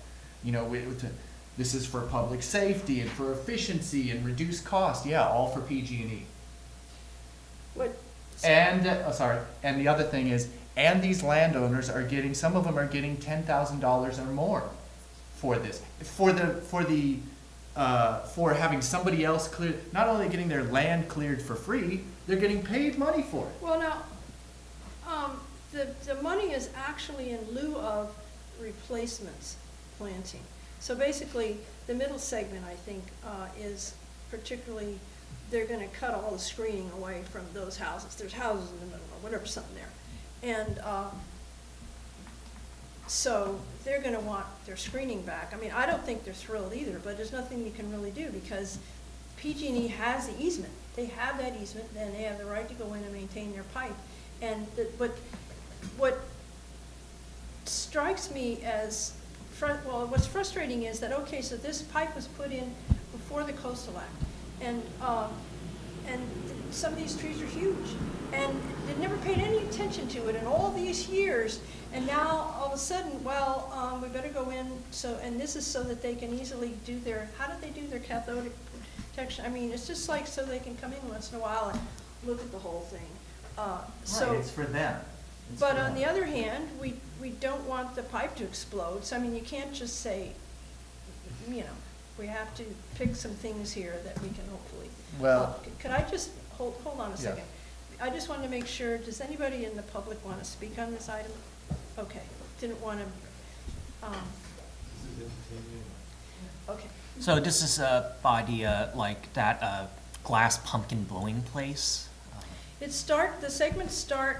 This is for public safety and for efficiency and reduced cost. Yeah, all for PG&E. What? And the other thing is, and these landowners are getting, some of them are getting $10,000 or more for this, for having somebody else clear. Not only getting their land cleared for free, they're getting paid money for it. Well, now, the money is actually in lieu of replacements planting. So basically, the middle segment, I think, is particularly, they're gonna cut all the screening away from those houses. There's houses in the middle or whatever, something there. And so they're gonna want their screening back. I don't think they're thrilled either, but there's nothing you can really do because PG&E has the easement. They have that easement, and they have the right to go in and maintain their pipe. And what strikes me as, what's frustrating is that, okay, so this pipe was put in before the Coastal Act, and some of these trees are huge, and they never paid any attention to it in all these years, and now all of a sudden, we better go in, and this is so that they can easily do how did they do their cathodic protection? It's just like so they can come in once in a while and look at the whole thing. Right, it's for them. But on the other hand, we don't want the pipe to explode, so you can't just say, we have to pick some things here that we can hopefully. Well. Could I just, hold on a second. I just wanted to make sure, does anybody in the public want to speak on this item? Okay, didn't want to, okay. So this is by the, that glass pumpkin blowing place? The segments start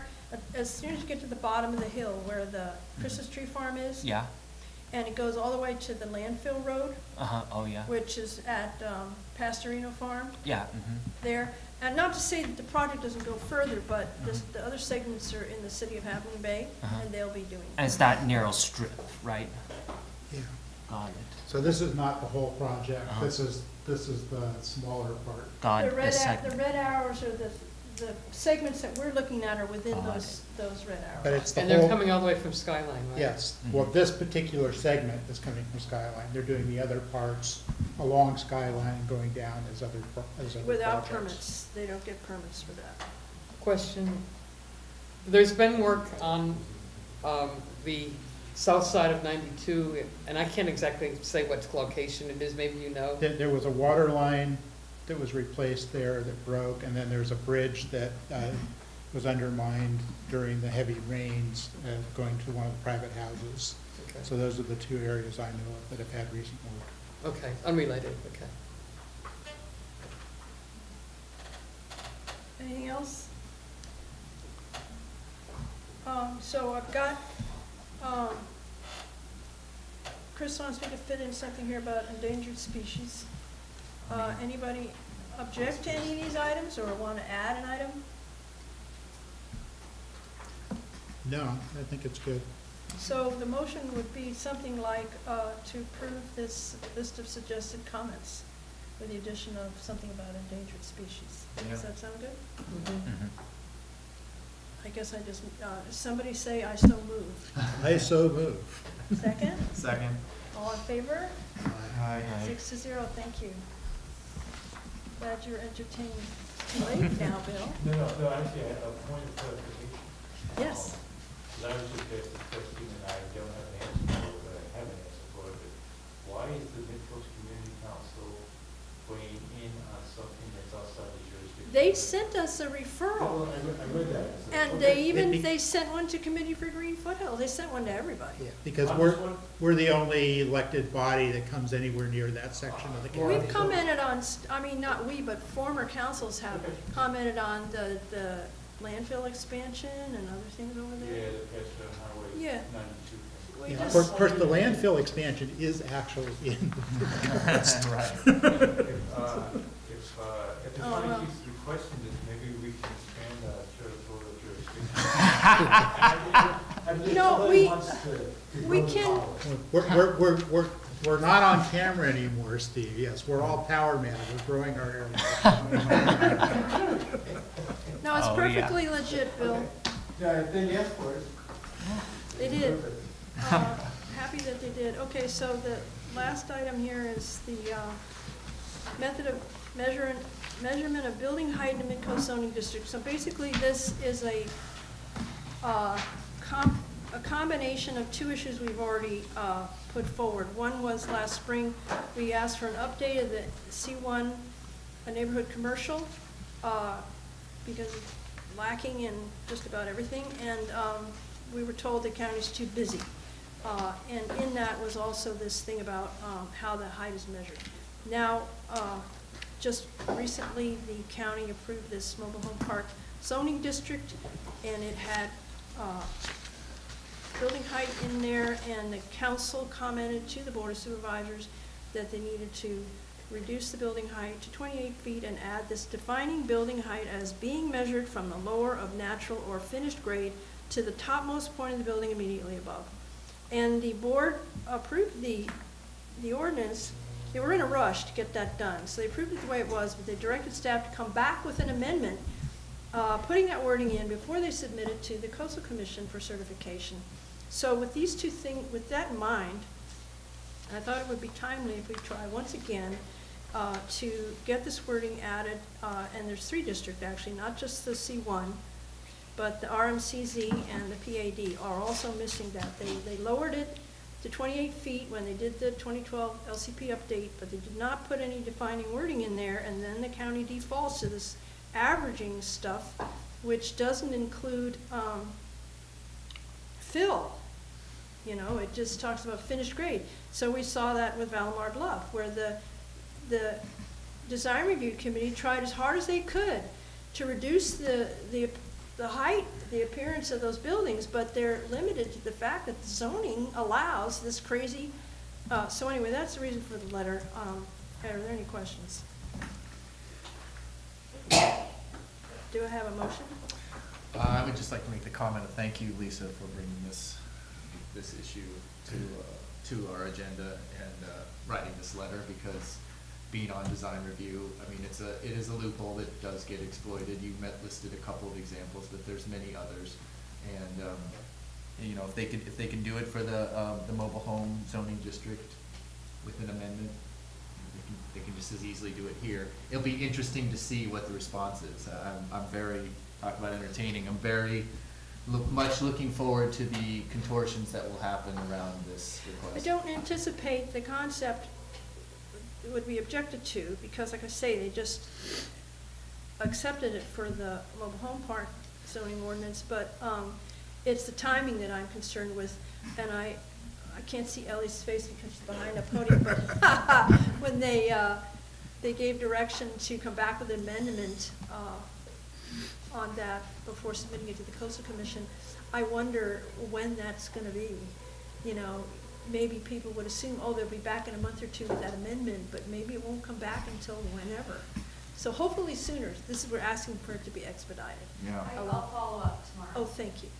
as soon as you get to the bottom of the hill where the Christmas tree farm is. Yeah, And it goes all the way to the landfill road, uh-huh, oh, yeah, which is at Pastorino Farm yeah, mhm. there. And not to say that the project doesn't go further, but the other segments are in the city of Half Moon Bay, Uh-huh. and they'll be doing. And it's that narrow strip, right? Yeah. Got it. So this is not the whole project. Uh-huh. This is the smaller part. Got The the red, sec- the red arrows are the segments that we're looking at are within Got those red arrows. But it's the And they're whole, coming all the way from Skyline, right? yes. Mhm. Well, this particular segment is coming from Skyline. They're doing the other parts along Skyline and going down as other Without projects. permits, they don't get permits for that. Question. There's been work on the south side of 92, and I can't exactly say what location it is, maybe you know. There was a water line that was replaced there that broke, and then there's a bridge that was undermined during the heavy rains going to one of the private houses. Okay. So those are the two areas I know of that have had recent work. Okay, unrelated, okay. Anything else? So I've got, Chris wants me to fit in something here about endangered species. Anybody object to any of these items or want to add an item? No, I think it's good. So the motion would be something like to approve this list of suggested comments with the addition of something about endangered species. Does that sound good? Mhm. I guess I just, somebody say I so move. I so move. Second? Second. All in favor? Aye. 6-0, thank you. Glad you're entertained. Too late now, Bill. No, actually, I have a point of clarification. Yes. Because I was just asked a question and I don't have an answer for it, but I have an answer for it. But why is the Midcoast Community Council weighing in on something that's outside the jurisdiction? They sent us a referral. Well, I read that. And they sent one to Committee for Green Foothills. They sent one to everybody. Yeah, because we're the only elected body that comes anywhere near that section of the county. We've commented on, not we, but former councils have commented on the landfill expansion and other things over Yeah, there. the Pastor Highway Yeah. 92. We Yeah, just- of course, the landfill expansion is actually in the Right. If the Oh, county well. keeps requesting this, maybe we can expand our territorial jurisdiction. No, we can, We're not on camera anymore, Steve. Yes, we're all power mad. We're growing our area. no, it's Oh, yeah. perfectly legit, Bill. Yeah, then yes, for it. They did. Happy that they did. Okay, so the last item here is the method of measurement of building height in the Midcoast zoning district. So basically, this is a combination of two issues we've already put forward. One was last spring, we asked for an update of the C1 neighborhood commercial because it's lacking in just about everything, and we were told the county's too busy. And in that was also this thing about how the height is measured. Now, just recently, the county approved this mobile home park zoning district, and it had building height in there, and the council commented to the Board of Supervisors that they needed to reduce the building height to 28 feet and add this defining building height as being measured from the lower of natural or finished grade to the topmost point of the building immediately above. And the board approved the ordinance. They were in a rush to get that done, so they approved it the way it was, but they directed staff to come back with an amendment, putting that wording in before they submit it to the Coastal Commission for certification. So with these two things, with that in mind, I thought it would be timely if we try once again to get this wording added, and there's 3 districts actually, not just the C1, but the RMCZ and the PAD are also missing that. They lowered it to 28 feet when they did the 2012 LCP update, but they did not put any defining wording in there, and then the county defaults to this averaging stuff, which doesn't include fill. You know, it just talks about finished grade. So we saw that with Valamar Bluff, where the design review committee tried as hard as they could to reduce the height, the appearance of those buildings, but they're limited to the fact that the zoning allows this crazy, so anyway, that's the reason for the letter. Are there any questions? Do I have a motion? I would just like to make the comment of thank you, Lisa, for bringing this issue to our agenda and writing this letter, because being on design review, I mean, it is a loophole that does get exploited. You listed a couple of examples, but there's many others. And, you know, if they can do it for the mobile home zoning district with an amendment, they can just as easily do it here. It'll be interesting to see what the response is. I'm very, talk about entertaining, I'm very much looking forward to the contortions that will happen around this request. I don't anticipate the concept would be objected to, because like I say, they just accepted it for the mobile home park zoning ordinance, but it's the timing that I'm concerned with, and I can't see Ellie's face because she's behind a podium, but when they gave direction to come back with an amendment on that before submitting it to the Coastal Commission, I wonder when that's going to be. You know, maybe people would assume, oh, they'll be back in a month or two with that amendment, but maybe it won't come back until whenever. So hopefully sooner. We're asking for it to be expedited. Yeah. I'll follow up tomorrow. Oh, thank you.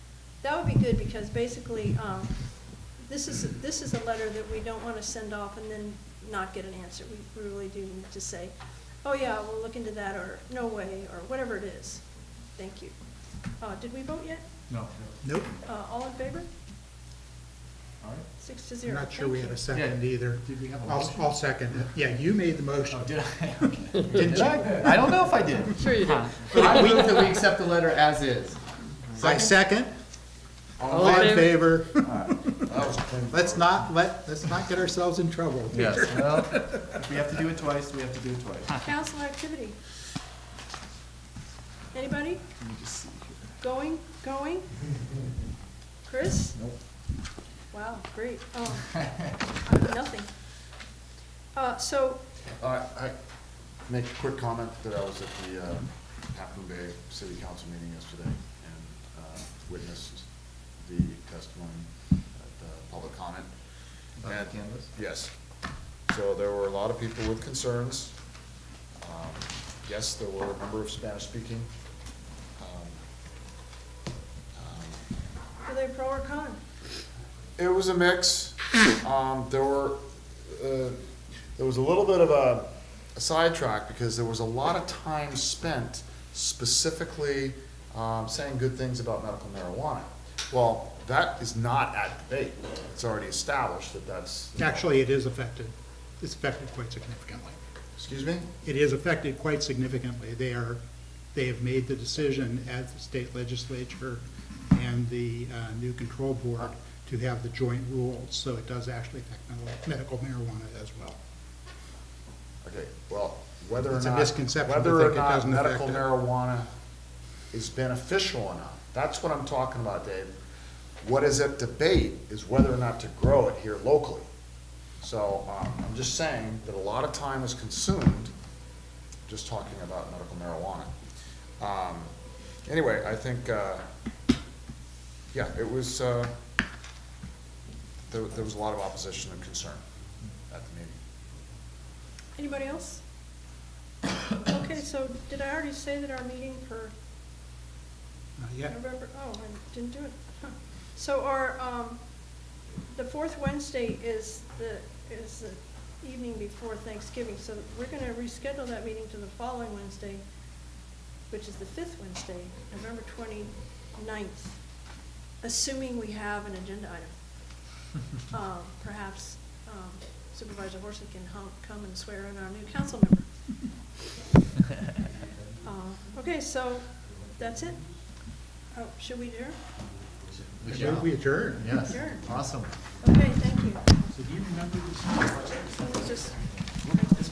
That would be good, because basically, this is a letter that we don't want to send off and then not get an answer. We really do need to say, oh yeah, we'll look into that, or no way, or whatever it is. Thank you. Did we vote yet? No. Nope. All in favor? All right. 6-0. I'm not sure we had a Thank second either. Did we have a I'll motion? I'll second it. Yeah, you made the motion. Oh, did I? Okay. Didn't you? I don't know if I did. Sure you did. I move that we accept the letter as is. I second. All All in in favor? That was a clean Let's vote. not get ourselves in trouble. Yes, well, if we have to do it twice, we have to do it twice. you. Council activity. Anybody? Let me just see Going? Chris? Nope. Wow, great. Nothing. So, I make a quick comment that I was at the Half Moon Bay City Council meeting yesterday and witnessed the testimony at the public comment. about the canvas. Yes. So there were a lot of people with concerns. Yes, there were a number of Spanish-speaking. are they pro or con? It was a mix. There was a little bit of a sidetrack because there was a lot of time spent specifically saying good things about medical marijuana. Well, that is not at debate. It's already established that that's. Actually, it is affected. It's affected quite significantly. Excuse me? It is affected quite significantly. They have made the decision at the state legislature and the new control board to have the joint rules, so it does actually affect medical marijuana as well. Okay, well, whether or It's a not, misconception to whether or think it not doesn't affect medical it. marijuana is beneficial or not, that's what I'm talking about, Dave. What is at debate is whether or not to grow it here locally. So, I'm just saying that a lot of time is consumed just talking about medical marijuana. Anyway, I think, yeah, it was, there was a lot of opposition and concern at the meeting. Anybody else? Okay, so did I already say that our meeting for Not yet. November, oh, I didn't do it. Huh. So our, the fourth Wednesday is the evening before Thanksgiving, so we're gonna reschedule that meeting to the following Wednesday, which is the fifth Wednesday, November 29th, assuming we have an agenda item. Perhaps Supervisor Horsley can come and swear in our new council member. Okay, so that's it. Oh, should we adjourn? I move we adjourn. Yes, Adjourn. awesome. Okay, thank you. So do you remember this? Let me just write this